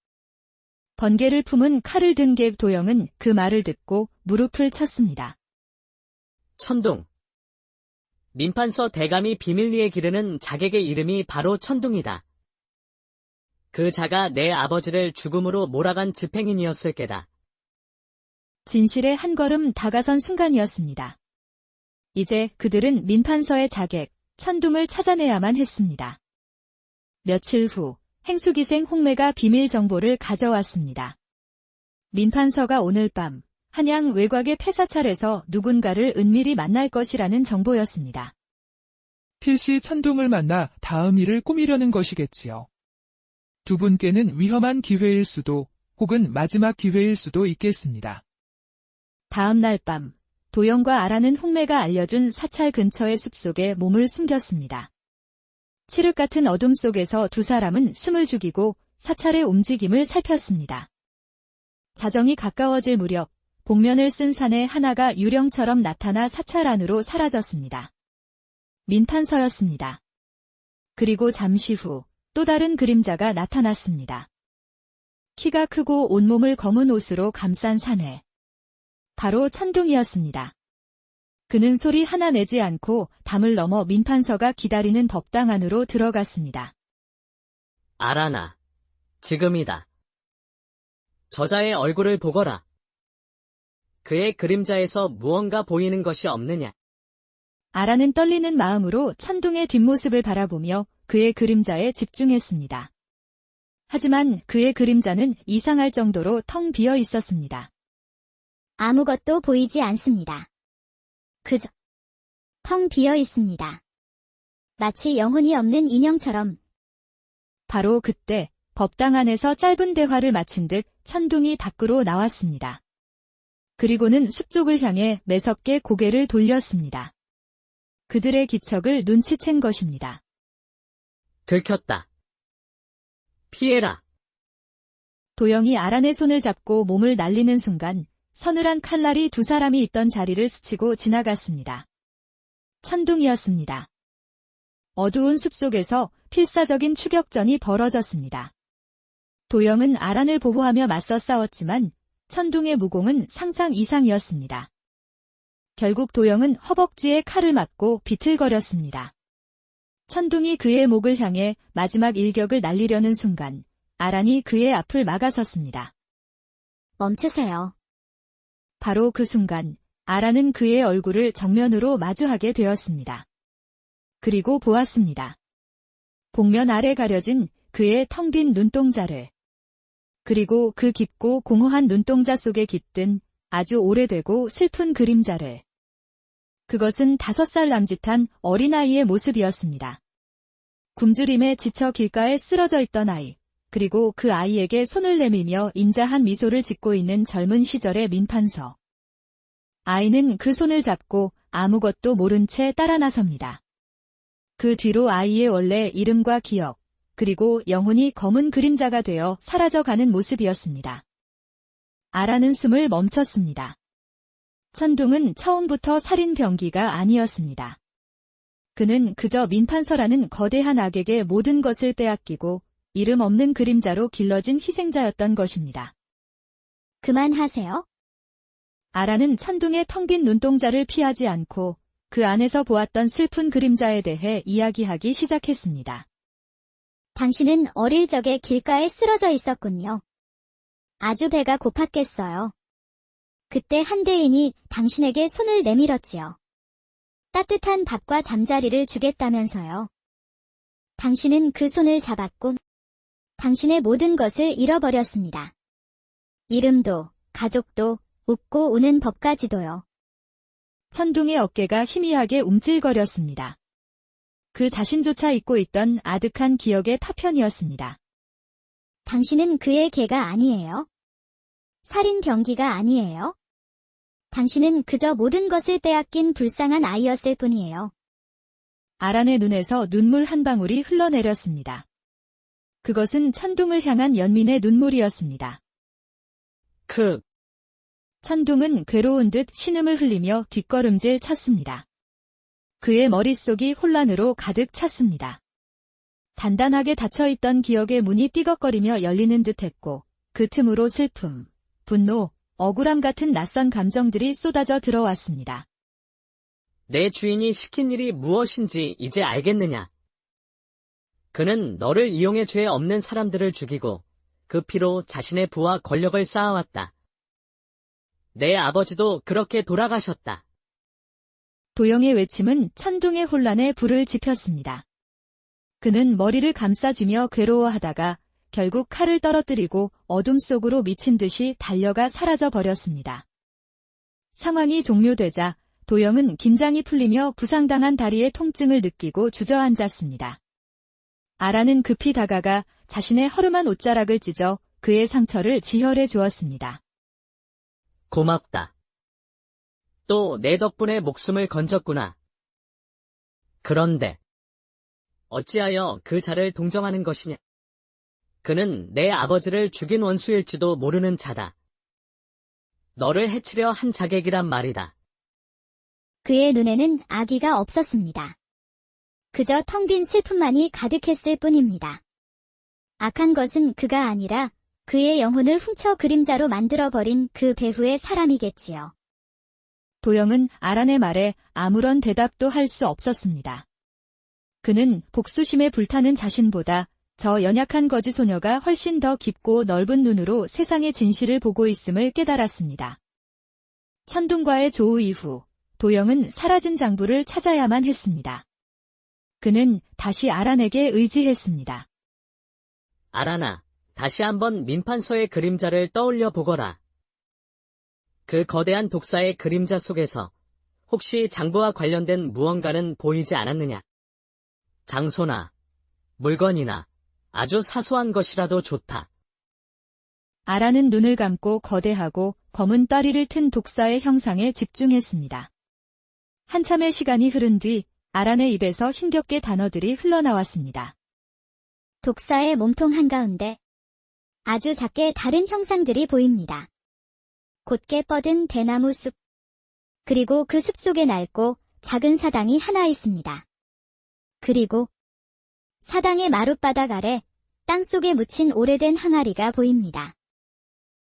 번개를 품은 칼을 든 개 도영은 그 말을 듣고 무릎을 쳤습니다. 천둥. 민판서 대감이 비밀리에 기르는 자객의 이름이 바로 천둥이다. 그 자가 내 아버지를 죽음으로 몰아간 집행인이었을 게다. 진실의 한 걸음 다가선 순간이었습니다. 이제 그들은 민판서의 자객, 천둥을 찾아내야만 했습니다. 며칠 후 행수기생 홍매가 비밀 정보를 가져왔습니다. 민판서가 오늘 밤 한양 외곽의 폐사찰에서 누군가를 은밀히 만날 것이라는 정보였습니다. 필시 천둥을 만나 다음 일을 꾸미려는 것이겠지요. 두 분께는 위험한 기회일 수도 혹은 마지막 기회일 수도 있겠습니다. 다음 날 밤 도영과 아라는 홍매가 알려준 사찰 근처의 숲속에 몸을 숨겼습니다. 칠흑 같은 어둠 속에서 두 사람은 숨을 죽이고 사찰의 움직임을 살폈습니다. 자정이 가까워질 무렵 복면을 쓴 사내 하나가 유령처럼 나타나 사찰 안으로 사라졌습니다. 민판서였습니다. 그리고 잠시 후 또 다른 그림자가 나타났습니다. 키가 크고 온몸을 검은 옷으로 감싼 사내. 바로 천둥이었습니다. 그는 소리 하나 내지 않고 담을 넘어 민판서가 기다리는 법당 안으로 들어갔습니다. 아라나. 지금이다. 저자의 얼굴을 보거라. 그의 그림자에서 무언가 보이는 것이 없느냐. 아라는 떨리는 마음으로 천둥의 뒷모습을 바라보며 그의 그림자에 집중했습니다. 하지만 그의 그림자는 이상할 정도로 텅 비어 있었습니다. 아무것도 보이지 않습니다. 그저 텅 비어 있습니다. 마치 영혼이 없는 인형처럼. 바로 그때 법당 안에서 짧은 대화를 마친 듯 천둥이 밖으로 나왔습니다. 그리고는 숲 쪽을 향해 매섭게 고개를 돌렸습니다. 그들의 기척을 눈치챈 것입니다. 들켰다. 피해라. 도영이 아란의 손을 잡고 몸을 날리는 순간 서늘한 칼날이 두 사람이 있던 자리를 스치고 지나갔습니다. 천둥이었습니다. 어두운 숲속에서 필사적인 추격전이 벌어졌습니다. 도영은 아란을 보호하며 맞서 싸웠지만 천둥의 무공은 상상 이상이었습니다. 결국 도영은 허벅지에 칼을 맞고 비틀거렸습니다. 천둥이 그의 목을 향해 마지막 일격을 날리려는 순간 아란이 그의 앞을 막아섰습니다. 멈추세요. 바로 그 순간 아란은 그의 얼굴을 정면으로 마주하게 되었습니다. 그리고 보았습니다. 복면 아래 가려진 그의 텅 빈 눈동자를. 그리고 그 깊고 공허한 눈동자 속에 깃든 아주 오래되고 슬픈 그림자를. 그것은 5살 남짓한 어린아이의 모습이었습니다. 굶주림에 지쳐 길가에 쓰러져 있던 아이, 그리고 그 아이에게 손을 내밀며 인자한 미소를 짓고 있는 젊은 시절의 민판서. 아이는 그 손을 잡고 아무것도 모른 채 따라 나섭니다. 그 뒤로 아이의 원래 이름과 기억, 그리고 영혼이 검은 그림자가 되어 사라져가는 모습이었습니다. 아라는 숨을 멈췄습니다. 천둥은 처음부터 살인 병기가 아니었습니다. 그는 그저 민판서라는 거대한 악에게 모든 것을 빼앗기고 이름 없는 그림자로 길러진 희생자였던 것입니다. 그만하세요. 아라는 천둥의 텅 빈 눈동자를 피하지 않고 그 안에서 보았던 슬픈 그림자에 대해 이야기하기 시작했습니다. 당신은 어릴 적에 길가에 쓰러져 있었군요. 아주 배가 고팠겠어요. 그때 한 대인이 당신에게 손을 내밀었지요. 따뜻한 밥과 잠자리를 주겠다면서요. 당신은 그 손을 잡았고 당신의 모든 것을 잃어버렸습니다. 이름도, 가족도, 웃고 우는 법까지도요. 천둥의 어깨가 희미하게 움찔거렸습니다. 그 자신조차 잊고 있던 아득한 기억의 파편이었습니다. 당신은 그의 개가 아니에요. 살인 병기가 아니에요. 당신은 그저 모든 것을 빼앗긴 불쌍한 아이였을 뿐이에요. 아란의 눈에서 눈물 한 방울이 흘러내렸습니다. 그것은 천둥을 향한 연민의 눈물이었습니다. 천둥은 괴로운 듯 신음을 흘리며 뒷걸음질 쳤습니다. 그의 머릿속이 혼란으로 가득 찼습니다. 단단하게 닫혀있던 기억의 문이 삐걱거리며 열리는 듯했고 그 틈으로 슬픔, 분노, 억울함 같은 낯선 감정들이 쏟아져 들어왔습니다. 내 주인이 시킨 일이 무엇인지 이제 알겠느냐? 그는 너를 이용해 죄 없는 사람들을 죽이고 그 피로 자신의 부와 권력을 쌓아왔다. 내 아버지도 그렇게 돌아가셨다. 도영의 외침은 천둥의 혼란에 불을 지폈습니다. 그는 머리를 감싸주며 괴로워하다가 결국 칼을 떨어뜨리고 어둠 속으로 미친 듯이 달려가 사라져 버렸습니다. 상황이 종료되자 도영은 긴장이 풀리며 부상당한 다리의 통증을 느끼고 주저앉았습니다. 아라는 급히 다가가 자신의 허름한 옷자락을 찢어 그의 상처를 지혈해 주었습니다. 고맙다. 또 내 덕분에 목숨을 건졌구나. 그런데 어찌하여 그 자를 동정하는 것이냐? 그는 내 아버지를 죽인 원수일지도 모르는 자다. 너를 해치려 한 자객이란 말이다. 그의 눈에는 악의가 없었습니다. 그저 텅 빈 슬픔만이 가득했을 뿐입니다. 악한 것은 그가 아니라 그의 영혼을 훔쳐 그림자로 만들어버린 그 배후의 사람이겠지요. 도영은 아란의 말에 아무런 대답도 할 수 없었습니다. 그는 복수심에 불타는 자신보다 저 연약한 거지 소녀가 훨씬 더 깊고 넓은 눈으로 세상의 진실을 보고 있음을 깨달았습니다. 천둥과의 조우 이후 도영은 사라진 장부를 찾아야만 했습니다. 그는 다시 아란에게 의지했습니다. 아란아, 다시 한번 민판서의 그림자를 떠올려 보거라. 그 거대한 독사의 그림자 속에서 혹시 장부와 관련된 무언가는 보이지 않았느냐? 장소나 물건이나 아주 사소한 것이라도 좋다. 아란은 눈을 감고 거대하고 검은 다리를 튼 독사의 형상에 집중했습니다. 한참의 시간이 흐른 뒤 아란의 입에서 힘겹게 단어들이 흘러나왔습니다. 독사의 몸통 한가운데 아주 작게 다른 형상들이 보입니다. 곧게 뻗은 대나무 숲, 그리고 그 숲 속에 낡고 작은 사당이 하나 있습니다. 그리고 사당의 마룻바닥 아래 땅속에 묻힌 오래된 항아리가 보입니다.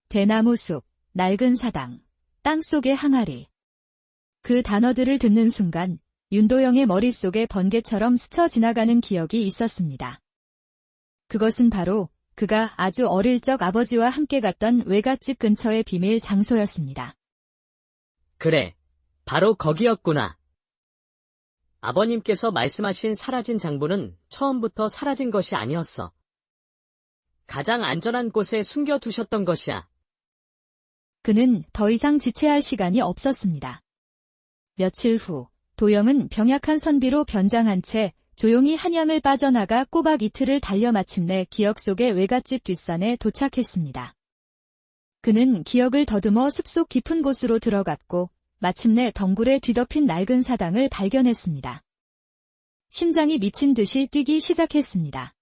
대나무 숲, 낡은 사당, 땅속의 항아리. 그 단어들을 듣는 순간 윤도영의 머릿속에 번개처럼 스쳐 지나가는 기억이 있었습니다. 그것은 바로 그가 아주 어릴 적 아버지와 함께 갔던 외갓집 근처의 비밀 장소였습니다. 그래, 바로 거기였구나. 아버님께서 말씀하신 사라진 장부는 처음부터 사라진 것이 아니었어. 가장 안전한 곳에 숨겨두셨던 것이야. 그는 더 이상 지체할 시간이 없었습니다. 며칠 후 도영은 병약한 선비로 변장한 채 조용히 한양을 빠져나가 꼬박 이틀을 달려 마침내 기억 속의 외갓집 뒷산에 도착했습니다. 그는 기억을 더듬어 숲속 깊은 곳으로 들어갔고 마침내 덩굴에 뒤덮인 낡은 사당을 발견했습니다. 심장이 미친 듯이 뛰기 시작했습니다.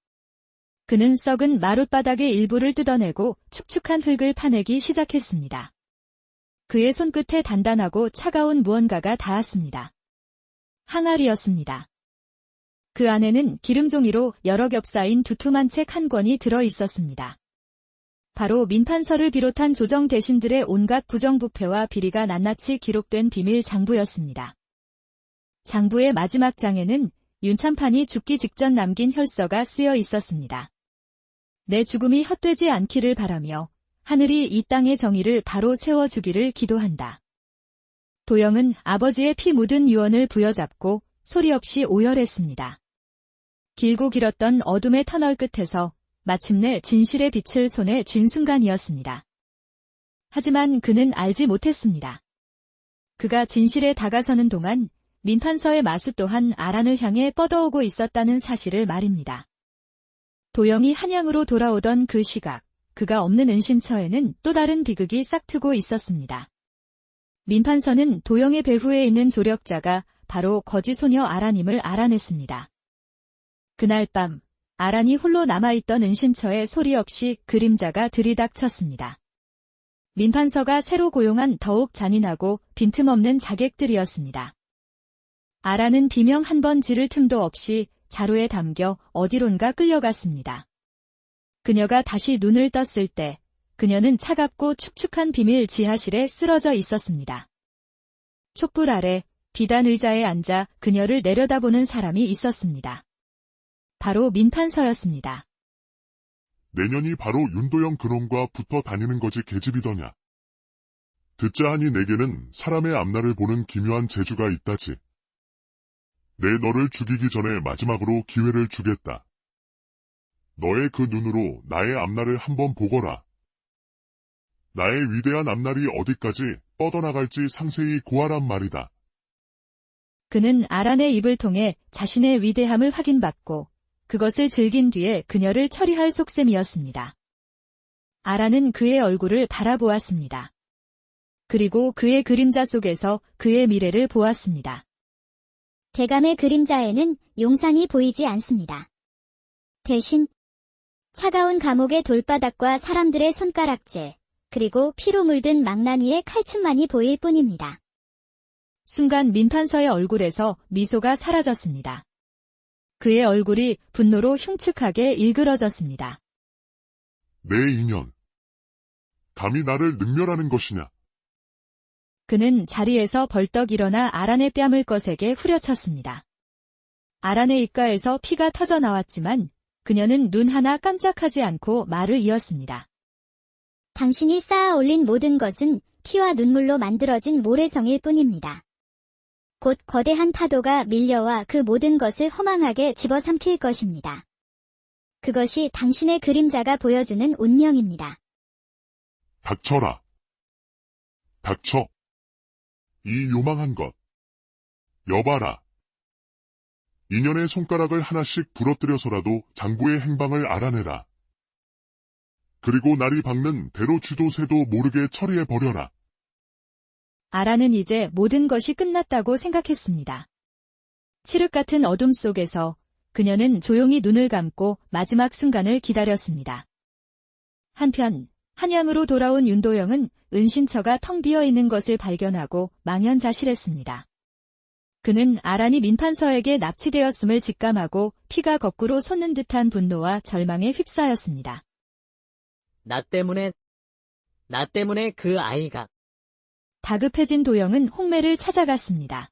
그는 썩은 마룻바닥의 일부를 뜯어내고 축축한 흙을 파내기 시작했습니다. 그의 손끝에 단단하고 차가운 무언가가 닿았습니다. 항아리였습니다. 그 안에는 기름종이로 여러 겹 쌓인 두툼한 책 한 권이 들어 있었습니다. 바로 민판서를 비롯한 조정 대신들의 온갖 부정부패와 비리가 낱낱이 기록된 비밀 장부였습니다. 장부의 마지막 장에는 윤참판이 죽기 직전 남긴 혈서가 쓰여 있었습니다. 내 죽음이 헛되지 않기를 바라며 하늘이 이 땅의 정의를 바로 세워주기를 기도한다. 도영은 아버지의 피 묻은 유언을 부여잡고 소리 없이 오열했습니다. 길고 길었던 어둠의 터널 끝에서 마침내 진실의 빛을 손에 쥔 순간이었습니다. 하지만 그는 알지 못했습니다. 그가 진실에 다가서는 동안 민판서의 마수 또한 아란을 향해 뻗어오고 있었다는 사실을 말입니다. 도영이 한양으로 돌아오던 그 시각, 그가 없는 은신처에는 또 다른 비극이 싹트고 있었습니다. 민판서는 도영의 배후에 있는 조력자가 바로 거지 소녀 아란임을 알아냈습니다. 그날 밤 아란이 홀로 남아있던 은신처에 소리 없이 그림자가 들이닥쳤습니다. 민판서가 새로 고용한 더욱 잔인하고 빈틈없는 자객들이었습니다. 아란은 비명 한 번 지를 틈도 없이 자루에 담겨 어디론가 끌려갔습니다. 그녀가 다시 눈을 떴을 때 그녀는 차갑고 축축한 비밀 지하실에 쓰러져 있었습니다. 촛불 아래 비단 의자에 앉아 그녀를 내려다보는 사람이 있었습니다. 바로 민판서였습니다. 내년이 바로 윤도영 그놈과 붙어 다니는 거지 계집이더냐. 듣자 하니 내게는 사람의 앞날을 보는 기묘한 재주가 있다지. 내 너를 죽이기 전에 마지막으로 기회를 주겠다. 너의 그 눈으로 나의 앞날을 한번 보거라. 나의 위대한 앞날이 어디까지 뻗어나갈지 상세히 고하란 말이다. 그는 아란의 입을 통해 자신의 위대함을 확인받고 그것을 즐긴 뒤에 그녀를 처리할 속셈이었습니다. 아란은 그의 얼굴을 바라보았습니다. 그리고 그의 그림자 속에서 그의 미래를 보았습니다. 대감의 그림자에는 용상이 보이지 않습니다. 대신 차가운 감옥의 돌바닥과 사람들의 손가락질, 그리고 피로 물든 망나니의 칼춤만이 보일 뿐입니다. 순간 민판서의 얼굴에서 미소가 사라졌습니다. 그의 얼굴이 분노로 흉측하게 일그러졌습니다. 내 인연. 감히 나를 능멸하는 것이냐. 그는 자리에서 벌떡 일어나 아란의 뺨을 거세게 후려쳤습니다. 아란의 입가에서 피가 터져 나왔지만 그녀는 눈 하나 깜짝하지 않고 말을 이었습니다. 당신이 쌓아 올린 모든 것은 피와 눈물로 만들어진 모래성일 뿐입니다. 곧 거대한 파도가 밀려와 그 모든 것을 허망하게 집어삼킬 것입니다. 그것이 당신의 그림자가 보여주는 운명입니다. 닥쳐라. 닥쳐. 이 요망한 것. 여봐라. 인연의 손가락을 하나씩 부러뜨려서라도 장부의 행방을 알아내라. 그리고 날이 박는 대로 쥐도 새도 모르게 처리해버려라. 아란은 이제 모든 것이 끝났다고 생각했습니다. 칠흑 같은 어둠 속에서 그녀는 조용히 눈을 감고 마지막 순간을 기다렸습니다. 한편 한양으로 돌아온 윤도영은 은신처가 텅 비어 있는 것을 발견하고 망연자실했습니다. 그는 아란이 민판서에게 납치되었음을 직감하고 피가 거꾸로 솟는 듯한 분노와 절망에 휩싸였습니다. 나 때문에 그 아이가. 다급해진 도영은 홍매를 찾아갔습니다.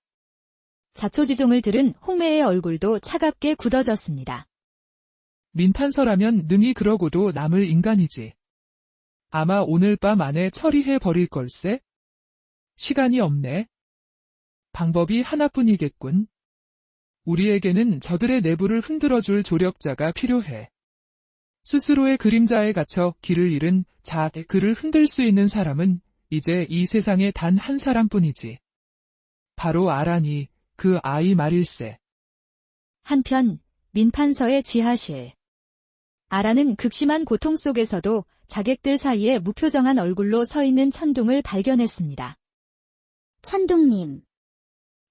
자초지종을 들은 홍매의 얼굴도 차갑게 굳어졌습니다. 민판서라면 능히 그러고도 남을 인간이지. 아마 오늘 밤 안에 처리해 버릴 걸세? 시간이 없네. 방법이 하나뿐이겠군. 우리에게는 저들의 내부를 흔들어줄 조력자가 필요해. 스스로의 그림자에 갇혀 길을 잃은 자아의 그를 흔들 수 있는 사람은 이제 이 세상에 단 한 사람뿐이지. 바로 아란이 그 아이 말일세. 한편 민판서의 지하실. 아란은 극심한 고통 속에서도 자객들 사이에 무표정한 얼굴로 서 있는 천둥을 발견했습니다. 천둥님.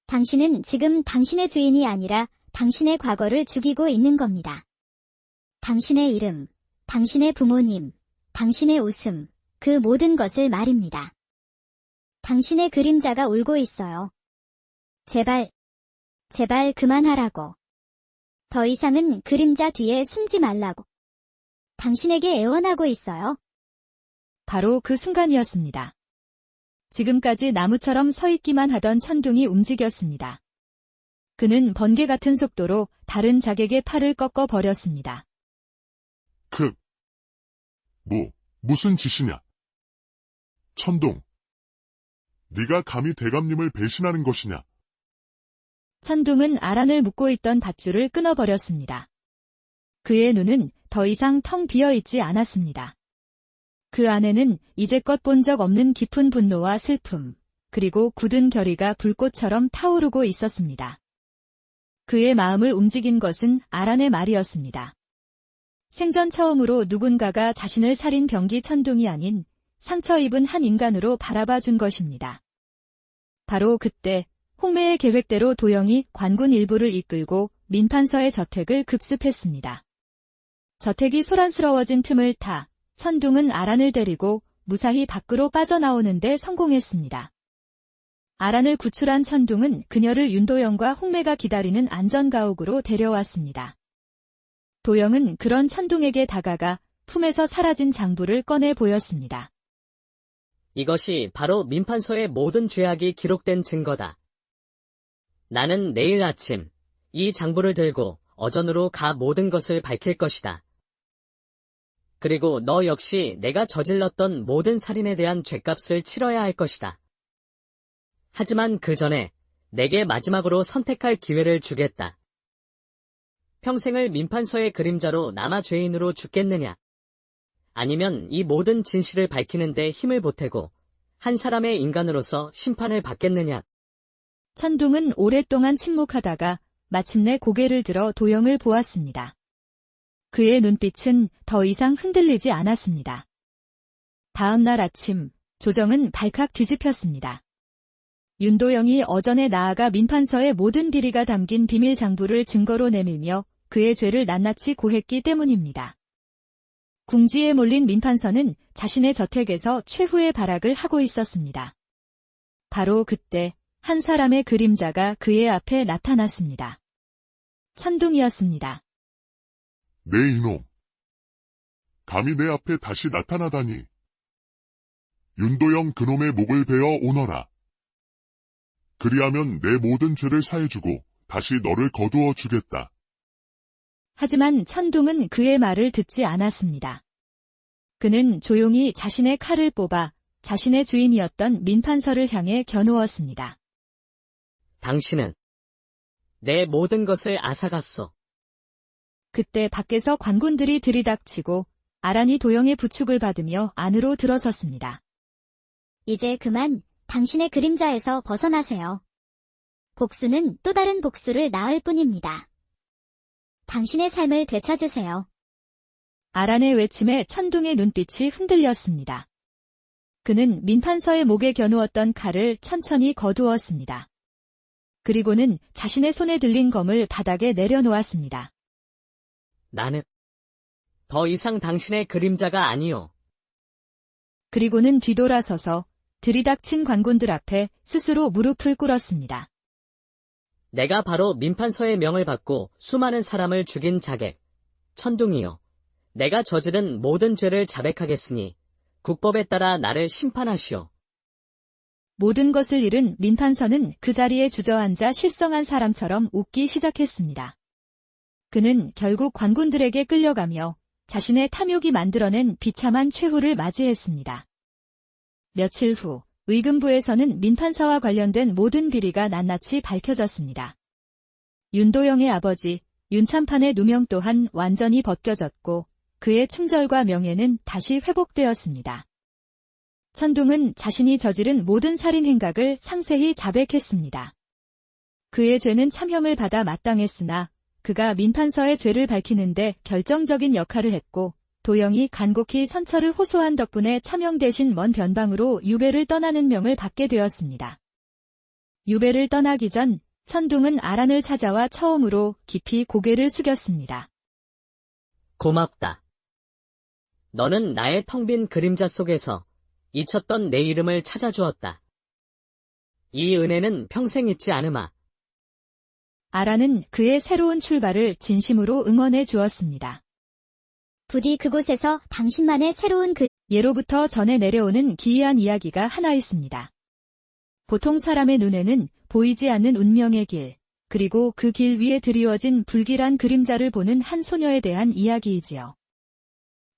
당신은 지금 당신의 주인이 아니라 당신의 과거를 죽이고 있는 겁니다. 당신의 이름, 당신의 부모님, 당신의 웃음, 그 모든 것을 말입니다. 당신의 그림자가 울고 있어요. 제발 그만하라고. 더 이상은 그림자 뒤에 숨지 말라고. 당신에게 애원하고 있어요. 바로 그 순간이었습니다. 지금까지 나무처럼 서 있기만 하던 천둥이 움직였습니다. 그는 번개 같은 속도로 다른 자객의 팔을 꺾어 버렸습니다. 무슨 짓이냐? 천둥. 네가 감히 대감님을 배신하는 것이냐? 천둥은 아란을 묶고 있던 밧줄을 끊어버렸습니다. 그의 눈은 더 이상 텅 비어 있지 않았습니다. 그 안에는 이제껏 본 적 없는 깊은 분노와 슬픔, 그리고 굳은 결의가 불꽃처럼 타오르고 있었습니다. 그의 마음을 움직인 것은 아란의 말이었습니다. 생전 처음으로 누군가가 자신을 살인 병기 천둥이 아닌 상처 입은 한 인간으로 바라봐 준 것입니다. 바로 그때 홍매의 계획대로 도영이 관군 일부를 이끌고 민판서의 저택을 급습했습니다. 저택이 소란스러워진 틈을 타 천둥은 아란을 데리고 무사히 밖으로 빠져나오는데 성공했습니다. 아란을 구출한 천둥은 그녀를 윤도영과 홍매가 기다리는 안전가옥으로 데려왔습니다. 도영은 그런 천둥에게 다가가 품에서 사라진 장부를 꺼내 보였습니다. 이것이 바로 민판서의 모든 죄악이 기록된 증거다. 나는 내일 아침 이 장부를 들고 어전으로 가 모든 것을 밝힐 것이다. 그리고 너 역시 내가 저질렀던 모든 살인에 대한 죗값을 치러야 할 것이다. 하지만 그 전에 내게 마지막으로 선택할 기회를 주겠다. 평생을 민판서의 그림자로 남아 죄인으로 죽겠느냐? 아니면 이 모든 진실을 밝히는데 힘을 보태고 한 사람의 인간으로서 심판을 받겠느냐? 천둥은 오랫동안 침묵하다가 마침내 고개를 들어 도영을 보았습니다. 그의 눈빛은 더 이상 흔들리지 않았습니다. 다음 날 아침, 조정은 발칵 뒤집혔습니다. 윤도영이 어전에 나아가 민판서의 모든 비리가 담긴 비밀 장부를 증거로 내밀며 그의 죄를 낱낱이 고했기 때문입니다. 궁지에 몰린 민판서는 자신의 저택에서 최후의 발악을 하고 있었습니다. 바로 그때 한 사람의 그림자가 그의 앞에 나타났습니다. 천둥이었습니다. 내 이놈. 감히 내 앞에 다시 나타나다니. 윤도영 그놈의 목을 베어 오너라. 그리하면 내 모든 죄를 사해주고 다시 너를 거두어 주겠다. 하지만 천둥은 그의 말을 듣지 않았습니다. 그는 조용히 자신의 칼을 뽑아 자신의 주인이었던 민판서를 향해 겨누었습니다. 당신은 내 모든 것을 앗아갔소. 그때 밖에서 관군들이 들이닥치고 아란이 도영의 부축을 받으며 안으로 들어섰습니다. 이제 그만 당신의 그림자에서 벗어나세요. 복수는 또 다른 복수를 낳을 뿐입니다. 당신의 삶을 되찾으세요. 아란의 외침에 천둥의 눈빛이 흔들렸습니다. 그는 민판서의 목에 겨누었던 칼을 천천히 거두었습니다. 그리고는 자신의 손에 들린 검을 바닥에 내려놓았습니다. 나는 더 이상 당신의 그림자가 아니오. 그리고는 뒤돌아서서 들이닥친 관군들 앞에 스스로 무릎을 꿇었습니다. 내가 바로 민판서의 명을 받고 수많은 사람을 죽인 자객, 천둥이요. 내가 저지른 모든 죄를 자백하겠으니 국법에 따라 나를 심판하시오. 모든 것을 잃은 민판서는 그 자리에 주저앉아 실성한 사람처럼 웃기 시작했습니다. 그는 결국 관군들에게 끌려가며 자신의 탐욕이 만들어낸 비참한 최후를 맞이했습니다. 며칠 후 의금부에서는 민판서와 관련된 모든 비리가 낱낱이 밝혀졌습니다. 윤도영의 아버지 윤참판의 누명 또한 완전히 벗겨졌고 그의 충절과 명예는 다시 회복되었습니다. 천둥은 자신이 저지른 모든 살인 행각을 상세히 자백했습니다. 그의 죄는 참형을 받아 마땅했으나 그가 민판서의 죄를 밝히는데 결정적인 역할을 했고 도영이 간곡히 선처를 호소한 덕분에 참형 대신 먼 변방으로 유배를 떠나는 명을 받게 되었습니다. 유배를 떠나기 전 천둥은 아란을 찾아와 처음으로 깊이 고개를 숙였습니다. 고맙다. 너는 나의 텅 빈 그림자 속에서 잊혔던 내 이름을 찾아주었다. 이 은혜는 평생 잊지 않으마. 아란은 그의 새로운 출발을 진심으로 응원해 주었습니다. 부디 그곳에서 당신만의 새로운 예로부터 전해 내려오는 기이한 이야기가 하나 있습니다. 보통 사람의 눈에는 보이지 않는 운명의 길, 그리고 그 길 위에 드리워진 불길한 그림자를 보는 한 소녀에 대한 이야기이지요.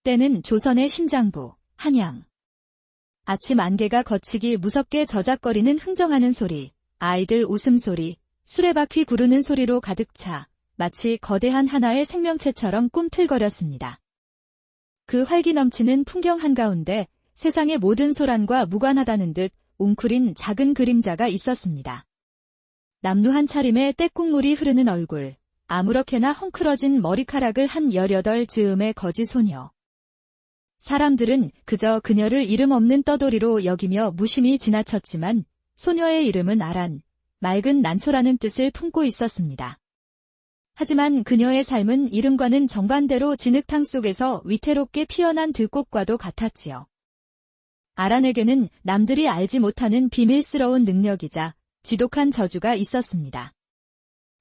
때는 조선의 심장부, 한양. 아침 안개가 거치기 무섭게 저작거리는 흥정하는 소리, 아이들 웃음소리, 수레바퀴 구르는 소리로 가득 차 마치 거대한 하나의 생명체처럼 꿈틀거렸습니다. 그 활기 넘치는 풍경 한가운데 세상의 모든 소란과 무관하다는 듯 웅크린 작은 그림자가 있었습니다. 남루 한 차림에 떼국물이 흐르는 얼굴, 아무렇게나 헝클어진 머리카락을 한 18즈음의 거지 소녀. 사람들은 그저 그녀를 이름 없는 떠돌이로 여기며 무심히 지나쳤지만 소녀의 이름은 아란, 맑은 난초라는 뜻을 품고 있었습니다. 하지만 그녀의 삶은 이름과는 정반대로 진흙탕 속에서 위태롭게 피어난 들꽃과도 같았지요. 아란에게는 남들이 알지 못하는 비밀스러운 능력이자 지독한 저주가 있었습니다.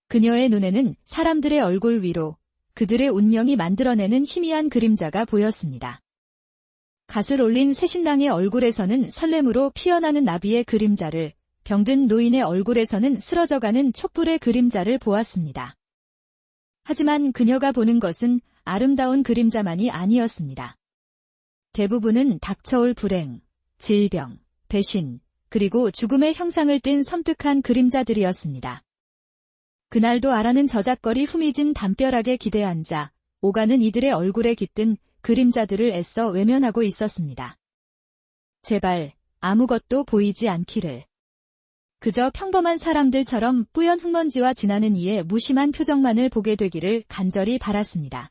그녀의 눈에는 사람들의 얼굴 위로 그들의 운명이 만들어내는 희미한 그림자가 보였습니다. 갓을 올린 새신랑의 얼굴에서는 설렘으로 피어나는 나비의 그림자를, 병든 노인의 얼굴에서는 쓰러져가는 촛불의 그림자를 보았습니다. 하지만 그녀가 보는 것은 아름다운 그림자만이 아니었습니다. 대부분은 닥쳐올 불행, 질병, 배신, 그리고 죽음의 형상을 띤 섬뜩한 그림자들이었습니다. 그날도 아라는 저작거리 후미진 담벼락에 기대앉아 오가는 이들의 얼굴에 깃든 그림자들을 애써 외면하고 있었습니다. 제발 아무것도 보이지 않기를. 그저 평범한 사람들처럼 뿌연 흙먼지와 지나는 이의 무심한 표정만을 보게 되기를 간절히 바랐습니다.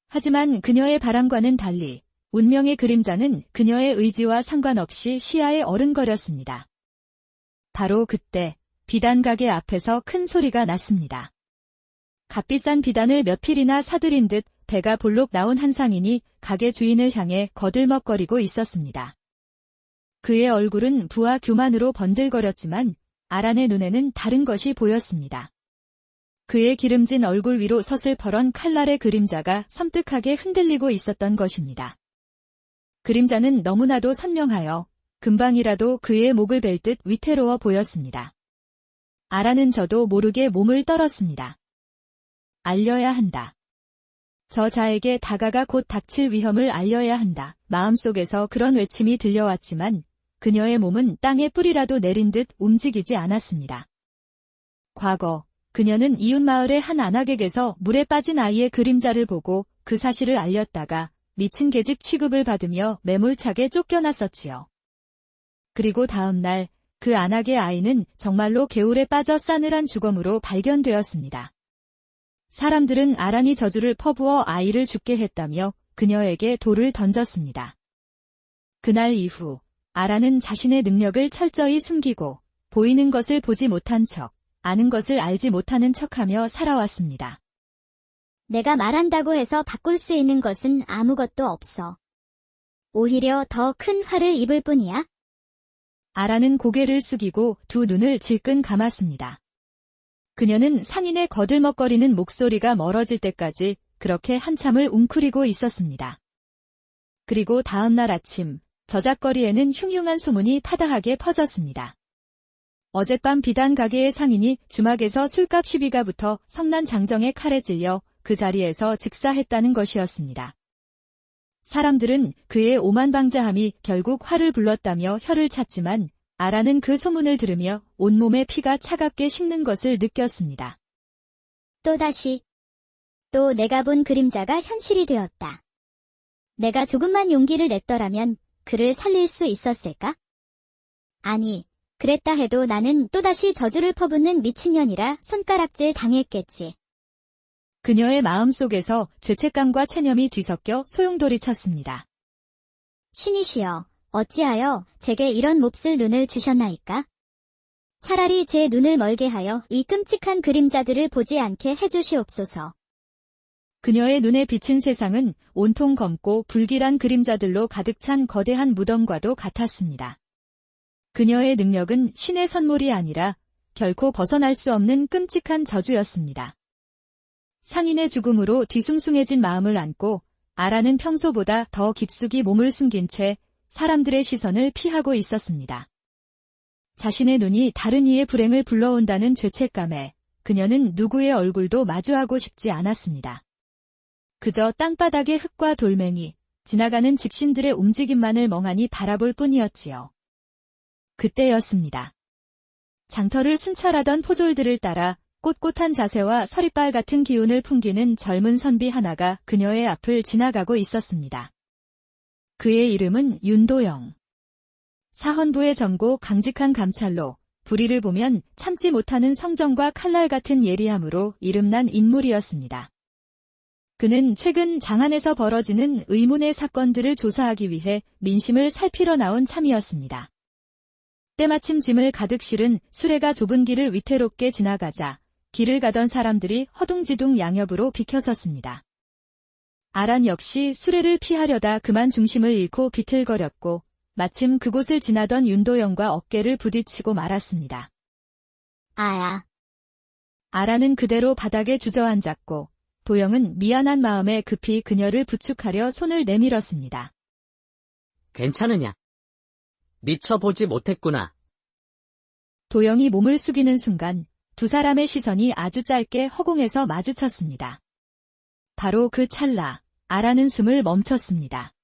하지만 그녀의 바람과는 달리 운명의 그림자는 그녀의 의지와 상관없이 시야에 어른거렸습니다. 바로 그때 비단 가게 앞에서 큰 소리가 났습니다. 값비싼 비단을 몇 필이나 사들인 듯 배가 볼록 나온 한 상인이 가게 주인을 향해 거들먹거리고 있었습니다. 그의 얼굴은 부와 교만으로 번들거렸지만 아란의 눈에는 다른 것이 보였습니다. 그의 기름진 얼굴 위로 서슬퍼런 칼날의 그림자가 섬뜩하게 흔들리고 있었던 것입니다. 그림자는 너무나도 선명하여 금방이라도 그의 목을 벨 듯 위태로워 보였습니다. 아라는 저도 모르게 몸을 떨었습니다. 알려야 한다. 저자에게 다가가 곧 닥칠 위험을 알려야 한다. 마음속에서 그런 외침이 들려왔지만 그녀의 몸은 땅에 뿌리라도 내린 듯 움직이지 않았습니다. 과거 그녀는 이웃마을의 한 안악에게서 물에 빠진 아이의 그림자를 보고 그 사실을 알렸다가 미친 계집 취급을 받으며 매몰차게 쫓겨났었지요. 그리고 다음 날 그 안악의 아이는 정말로 개울에 빠져 싸늘한 죽음으로 발견되었습니다. 사람들은 아란이 저주를 퍼부어 아이를 죽게 했다며 그녀에게 돌을 던졌습니다. 그날 이후 아란은 자신의 능력을 철저히 숨기고 보이는 것을 보지 못한 척, 아는 것을 알지 못하는 척하며 살아왔습니다. 내가 말한다고 해서 바꿀 수 있는 것은 아무것도 없어. 오히려 더 큰 화를 입을 뿐이야. 아라는 고개를 숙이고 두 눈을 질끈 감았습니다. 그녀는 상인의 거들먹거리는 목소리가 멀어질 때까지 그렇게 한참을 웅크리고 있었습니다. 그리고 다음 날 아침, 저작거리에는 흉흉한 소문이 파다하게 퍼졌습니다. 어젯밤 비단 가게의 상인이 주막에서 술값 시비가 붙어 성난 장정의 칼에 찔려 그 자리에서 즉사했다는 것이었습니다. 사람들은 그의 오만방자함이 결국 화를 불렀다며 혀를 찼지만 아라는 그 소문을 들으며 온몸에 피가 차갑게 식는 것을 느꼈습니다. 또다시. 또 내가 본 그림자가 현실이 되었다. 내가 조금만 용기를 냈더라면 그를 살릴 수 있었을까? 아니, 그랬다 해도 나는 또다시 저주를 퍼붓는 미친년이라 손가락질 당했겠지. 그녀의 마음속에서 죄책감과 체념이 뒤섞여 소용돌이쳤습니다. 신이시여, 어찌하여 제게 이런 몹쓸 눈을 주셨나이까? 차라리 제 눈을 멀게 하여 이 끔찍한 그림자들을 보지 않게 해주시옵소서. 그녀의 눈에 비친 세상은 온통 검고 불길한 그림자들로 가득 찬 거대한 무덤과도 같았습니다. 그녀의 능력은 신의 선물이 아니라 결코 벗어날 수 없는 끔찍한 저주였습니다. 상인의 죽음으로 뒤숭숭해진 마음을 안고 아라는 평소보다 더 깊숙이 몸을 숨긴 채 사람들의 시선을 피하고 있었습니다. 자신의 눈이 다른 이의 불행을 불러온다는 죄책감에 그녀는 누구의 얼굴도 마주하고 싶지 않았습니다. 그저 땅바닥의 흙과 돌멩이, 지나가는 집신들의 움직임만을 멍하니 바라볼 뿐이었지요. 그때였습니다. 장터를 순찰하던 포졸들을 따라 꼿꼿한 자세와 서리빨 같은 기운을 풍기는 젊은 선비 하나가 그녀의 앞을 지나가고 있었습니다. 그의 이름은 윤도영. 사헌부의 점고 강직한 감찰로 불의를 보면 참지 못하는 성정과 칼날 같은 예리함으로 이름난 인물이었습니다. 그는 최근 장안에서 벌어지는 의문의 사건들을 조사하기 위해 민심을 살피러 나온 참이었습니다. 때마침 짐을 가득 실은 수레가 좁은 길을 위태롭게 지나가자 길을 가던 사람들이 허둥지둥 양옆으로 비켜섰습니다. 아란 역시 수레를 피하려다 그만 중심을 잃고 비틀거렸고 마침 그곳을 지나던 윤도영과 어깨를 부딪히고 말았습니다. 아야. 아란은 그대로 바닥에 주저앉았고 도영은 미안한 마음에 급히 그녀를 부축하려 손을 내밀었습니다. 괜찮으냐? 미쳐보지 못했구나. 도영이 몸을 숙이는 순간 두 사람의 시선이 아주 짧게 허공에서 마주쳤습니다. 바로 그 찰나, 아라는 숨을 멈췄습니다.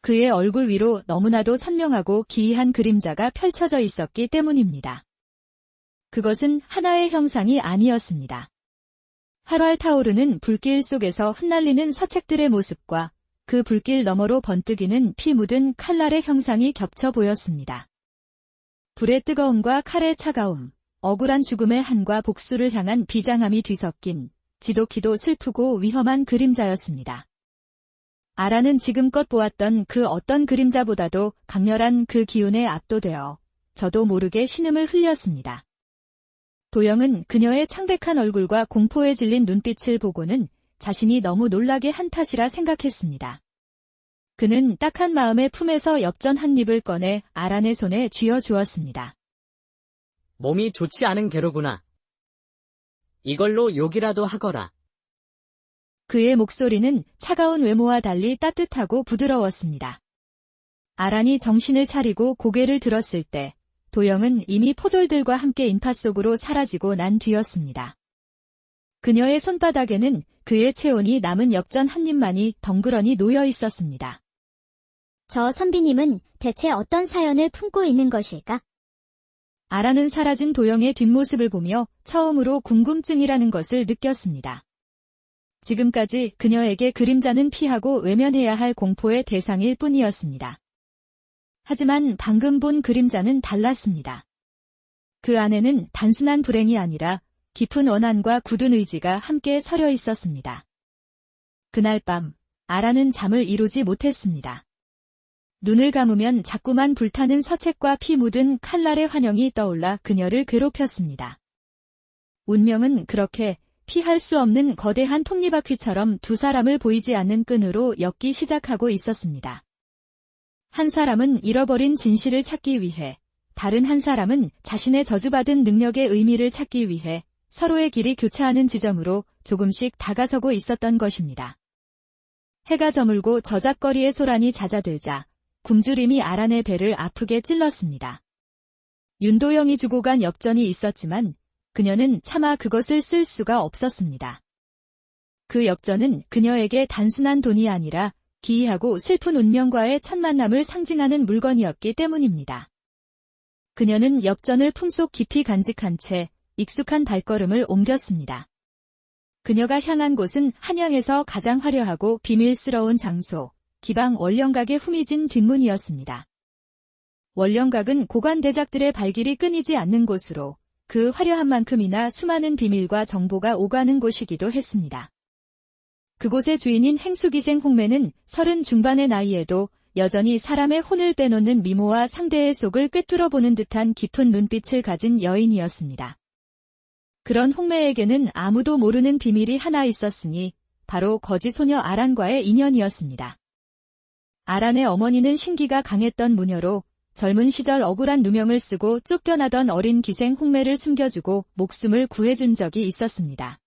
그의 얼굴 위로 너무나도 선명하고 기이한 그림자가 펼쳐져 있었기 때문입니다. 그것은 하나의 형상이 아니었습니다. 활활 타오르는 불길 속에서 흩날리는 서책들의 모습과 그 불길 너머로 번뜩이는 피 묻은 칼날의 형상이 겹쳐 보였습니다. 불의 뜨거움과 칼의 차가움, 억울한 죽음의 한과 복수를 향한 비장함이 뒤섞인 지독히도 슬프고 위험한 그림자였습니다. 아라는 지금껏 보았던 그 어떤 그림자보다도 강렬한 그 기운에 압도되어 저도 모르게 신음을 흘렸습니다. 도영은 그녀의 창백한 얼굴과 공포에 질린 눈빛을 보고는 자신이 너무 놀라게 한 탓이라 생각했습니다. 그는 딱한 마음의 품에서 엽전 한 입을 꺼내 아란의 손에 쥐어 주었습니다. 몸이 좋지 않은 괴로구나. 이걸로 욕이라도 하거라. 그의 목소리는 차가운 외모와 달리 따뜻하고 부드러웠습니다. 아란이 정신을 차리고 고개를 들었을 때 도영은 이미 포졸들과 함께 인파 속으로 사라지고 난 뒤였습니다. 그녀의 손바닥에는 그의 체온이 남은 엽전 한 입만이 덩그러니 놓여 있었습니다. 저 선비님은 대체 어떤 사연을 품고 있는 것일까? 아라는 사라진 도영의 뒷모습을 보며 처음으로 궁금증이라는 것을 느꼈습니다. 지금까지 그녀에게 그림자는 피하고 외면해야 할 공포의 대상일 뿐이었습니다. 하지만 방금 본 그림자는 달랐습니다. 그 안에는 단순한 불행이 아니라 깊은 원한과 굳은 의지가 함께 서려 있었습니다. 그날 밤, 아라는 잠을 이루지 못했습니다. 눈을 감으면 자꾸만 불타는 서책과 피 묻은 칼날의 환영이 떠올라 그녀를 괴롭혔습니다. 운명은 그렇게 피할 수 없는 거대한 톱니바퀴처럼 두 사람을 보이지 않는 끈으로 엮기 시작하고 있었습니다. 한 사람은 잃어버린 진실을 찾기 위해, 다른 한 사람은 자신의 저주받은 능력의 의미를 찾기 위해 서로의 길이 교차하는 지점으로 조금씩 다가서고 있었던 것입니다. 해가 저물고 저작거리의 소란이 잦아들자 굶주림이 아란의 배를 아프게 찔렀습니다. 윤도영이 주고 간 엽전이 있었지만 그녀는 차마 그것을 쓸 수가 없었습니다. 그 엽전은 그녀에게 단순한 돈이 아니라 기이하고 슬픈 운명과의 첫 만남을 상징하는 물건이었기 때문입니다. 그녀는 엽전을 품속 깊이 간직한 채 익숙한 발걸음을 옮겼습니다. 그녀가 향한 곳은 한양에서 가장 화려하고 비밀스러운 장소, 기방 원령각의 후미진 뒷문이었습니다. 원령각은 고관 대작들의 발길이 끊이지 않는 곳으로 그 화려한 만큼이나 수많은 비밀과 정보가 오가는 곳이기도 했습니다. 그곳의 주인인 행수기생 홍매는 30 중반의 나이에도 여전히 사람의 혼을 빼놓는 미모와 상대의 속을 꿰뚫어보는 듯한 깊은 눈빛을 가진 여인이었습니다. 그런 홍매에게는 아무도 모르는 비밀이 하나 있었으니 바로 거지 소녀 아란과의 인연이었습니다. 아란의 어머니는 신기가 강했던 무녀로 젊은 시절 억울한 누명을 쓰고 쫓겨나던 어린 기생 홍매를 숨겨주고 목숨을 구해준 적이 있었습니다.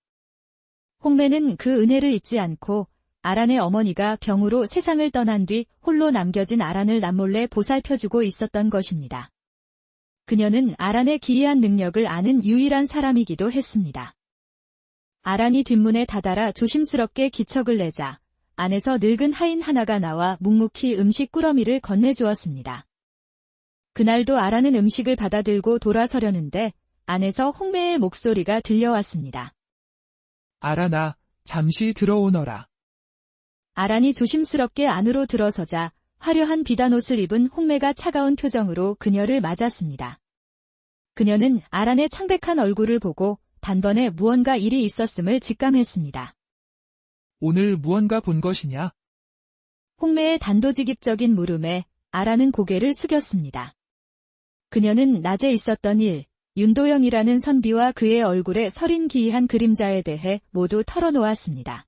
홍매는 그 은혜를 잊지 않고 아란의 어머니가 병으로 세상을 떠난 뒤 홀로 남겨진 아란을 남몰래 보살펴주고 있었던 것입니다. 그녀는 아란의 기이한 능력을 아는 유일한 사람이기도 했습니다. 아란이 뒷문에 다다라 조심스럽게 기척을 내자 안에서 늙은 하인 하나가 나와 묵묵히 음식 꾸러미를 건네주었습니다. 그날도 아란은 음식을 받아들고 돌아서려는데 안에서 홍매의 목소리가 들려왔습니다. 아라나, 잠시 들어오너라. 아란이 조심스럽게 안으로 들어서자 화려한 비단옷을 입은 홍매가 차가운 표정으로 그녀를 맞았습니다. 그녀는 아란의 창백한 얼굴을 보고 단번에 무언가 일이 있었음을 직감했습니다. 오늘 무언가 본 것이냐? 홍매의 단도직입적인 물음에 아란은 고개를 숙였습니다. 그녀는 낮에 있었던 일, 윤도영이라는 선비와 그의 얼굴에 서린 기이한 그림자에 대해 모두 털어놓았습니다.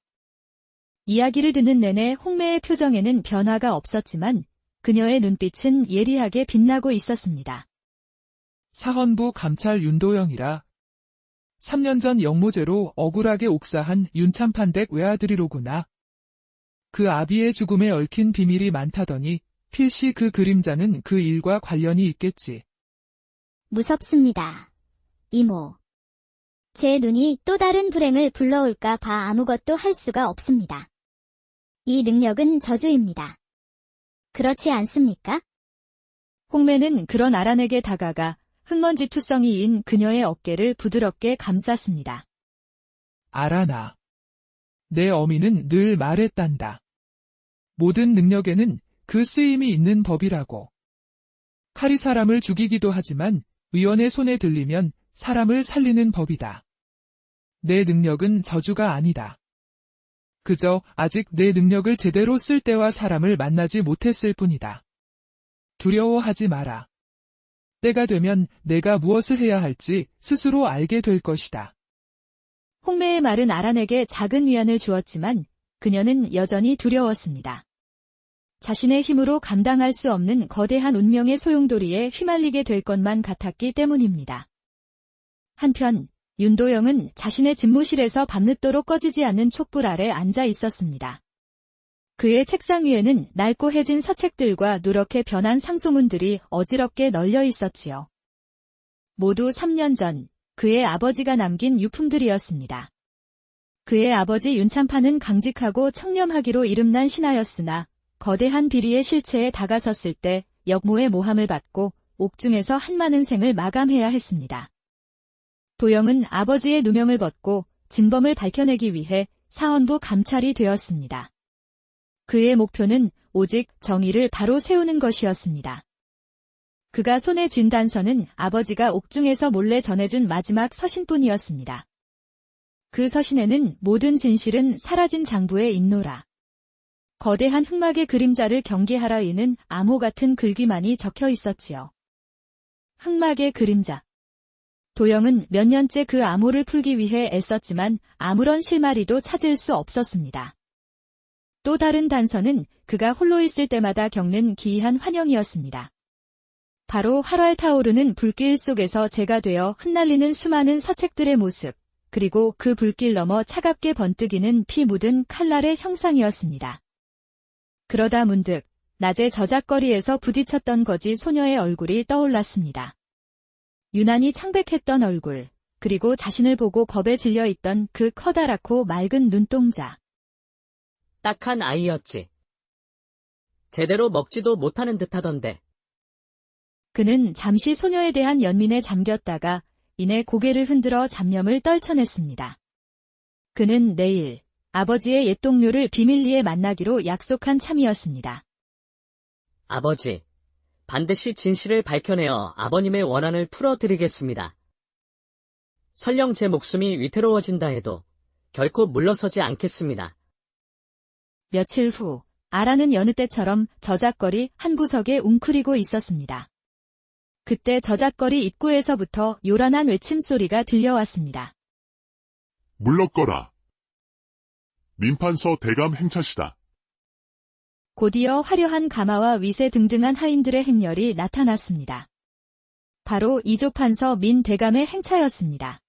이야기를 듣는 내내 홍매의 표정에는 변화가 없었지만 그녀의 눈빛은 예리하게 빛나고 있었습니다. 사헌부 감찰 윤도영이라. 3년 전 영모죄로 억울하게 옥사한 윤참판댁 외아들이로구나. 그 아비의 죽음에 얽힌 비밀이 많다더니 필시 그 그림자는 그 일과 관련이 있겠지. 무섭습니다. 이모. 제 눈이 또 다른 불행을 불러올까 봐 아무것도 할 수가 없습니다. 이 능력은 저주입니다. 그렇지 않습니까? 홍매는 그런 아란에게 다가가 흙먼지 투성이인 그녀의 어깨를 부드럽게 감쌌습니다. 아라나. 내 어미는 늘 말했단다. 모든 능력에는 그 쓰임이 있는 법이라고. 칼이 사람을 죽이기도 하지만 위원의 손에 들리면 사람을 살리는 법이다. 내 능력은 저주가 아니다. 그저 아직 내 능력을 제대로 쓸 때와 사람을 만나지 못했을 뿐이다. 두려워하지 마라. 때가 되면 내가 무엇을 해야 할지 스스로 알게 될 것이다. 홍매의 말은 아란에게 작은 위안을 주었지만 그녀는 여전히 두려웠습니다. 자신의 힘으로 감당할 수 없는 거대한 운명의 소용돌이에 휘말리게 될 것만 같았기 때문입니다. 한편 윤도영은 자신의 집무실에서 밤늦도록 꺼지지 않는 촛불 아래 앉아 있었습니다. 그의 책상 위에는 낡고 해진 서책들과 누렇게 변한 상소문들이 어지럽게 널려 있었지요. 모두 3년 전 그의 아버지가 남긴 유품들이었습니다. 그의 아버지 윤참판은 강직하고 청렴하기로 이름난 신하였으나 거대한 비리의 실체에 다가섰을 때 역모의 모함을 받고 옥중에서 한많은 생을 마감해야 했습니다. 도영은 아버지의 누명을 벗고 진범을 밝혀내기 위해 사헌부 감찰이 되었습니다. 그의 목표는 오직 정의를 바로 세우는 것이었습니다. 그가 손에 쥔 단서는 아버지가 옥중에서 몰래 전해준 마지막 서신뿐이었습니다. 그 서신에는 모든 진실은 사라진 장부에 있노라. 거대한 흑막의 그림자를 경계하라이는 암호 같은 글귀만이 적혀 있었지요. 흑막의 그림자. 도영은 몇 년째 그 암호를 풀기 위해 애썼지만 아무런 실마리도 찾을 수 없었습니다. 또 다른 단서는 그가 홀로 있을 때마다 겪는 기이한 환영이었습니다. 바로 활활 타오르는 불길 속에서 재가 되어 흩날리는 수많은 서책들의 모습, 그리고 그 불길 너머 차갑게 번뜩이는 피 묻은 칼날의 형상이었습니다. 그러다 문득 낮에 저작거리에서 부딪혔던 거지 소녀의 얼굴이 떠올랐습니다. 유난히 창백했던 얼굴, 그리고 자신을 보고 겁에 질려있던 그 커다랗고 맑은 눈동자. 딱한 아이였지. 제대로 먹지도 못하는 듯하던데. 그는 잠시 소녀에 대한 연민에 잠겼다가 이내 고개를 흔들어 잡념을 떨쳐냈습니다. 그는 내일 아버지의 옛 동료를 비밀리에 만나기로 약속한 참이었습니다. 아버지, 반드시 진실을 밝혀내어 아버님의 원한을 풀어드리겠습니다. 설령 제 목숨이 위태로워진다 해도 결코 물러서지 않겠습니다. 며칠 후 아라는 여느 때처럼 저작거리 한 구석에 웅크리고 있었습니다. 그때 저작거리 입구에서부터 요란한 외침소리가 들려왔습니다. 물러거라. 민판서 대감 행차시다. 곧이어 화려한 가마와 위세 등등한 하인들의 행렬이 나타났습니다. 바로 이조판서 민 대감의 행차였습니다.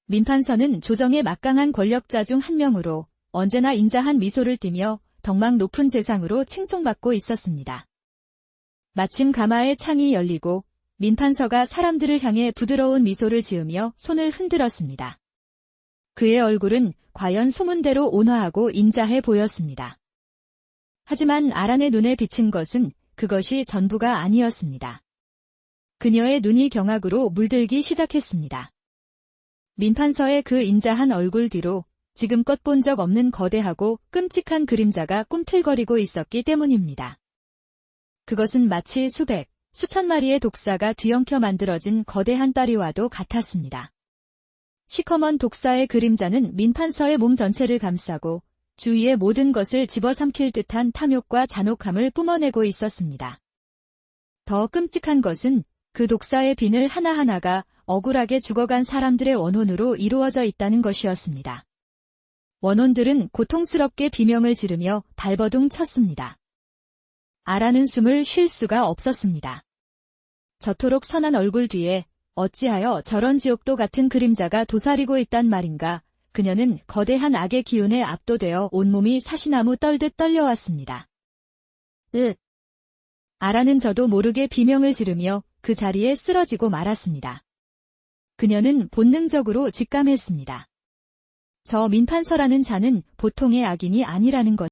민판서는 조정의 막강한 권력자 중 한 명으로 언제나 인자한 미소를 띠며 덕망 높은 재상으로 칭송받고 있었습니다. 마침 가마의 창이 열리고 민판서가 사람들을 향해 부드러운 미소를 지으며 손을 흔들었습니다. 그의 얼굴은 과연 소문대로 온화하고 인자해 보였습니다. 하지만 아란의 눈에 비친 것은 그것이 전부가 아니었습니다. 그녀의 눈이 경악으로 물들기 시작했습니다. 민판서의 그 인자한 얼굴 뒤로 지금껏 본 적 없는 거대하고 끔찍한 그림자가 꿈틀거리고 있었기 때문입니다. 그것은 마치 수백, 수천 마리의 독사가 뒤엉켜 만들어진 거대한 다리와도 같았습니다. 시커먼 독사의 그림자는 민판서의 몸 전체를 감싸고 주위의 모든 것을 집어삼킬 듯한 탐욕과 잔혹함을 뿜어내고 있었습니다. 더 끔찍한 것은 그 독사의 비늘 하나하나가 억울하게 죽어간 사람들의 원혼으로 이루어져 있다는 것이었습니다. 원혼들은 고통스럽게 비명을 지르며 발버둥 쳤습니다. 아라는 숨을 쉴 수가 없었습니다. 저토록 선한 얼굴 뒤에 어찌하여 저런 지옥도 같은 그림자가 도사리고 있단 말인가. 그녀는 거대한 악의 기운에 압도되어 온몸이 사시나무 떨듯 떨려왔습니다. 아라는 저도 모르게 비명을 지르며 그 자리에 쓰러지고 말았습니다. 그녀는 본능적으로 직감했습니다. 저 민판서라는 자는 보통의 악인이 아니라는 것.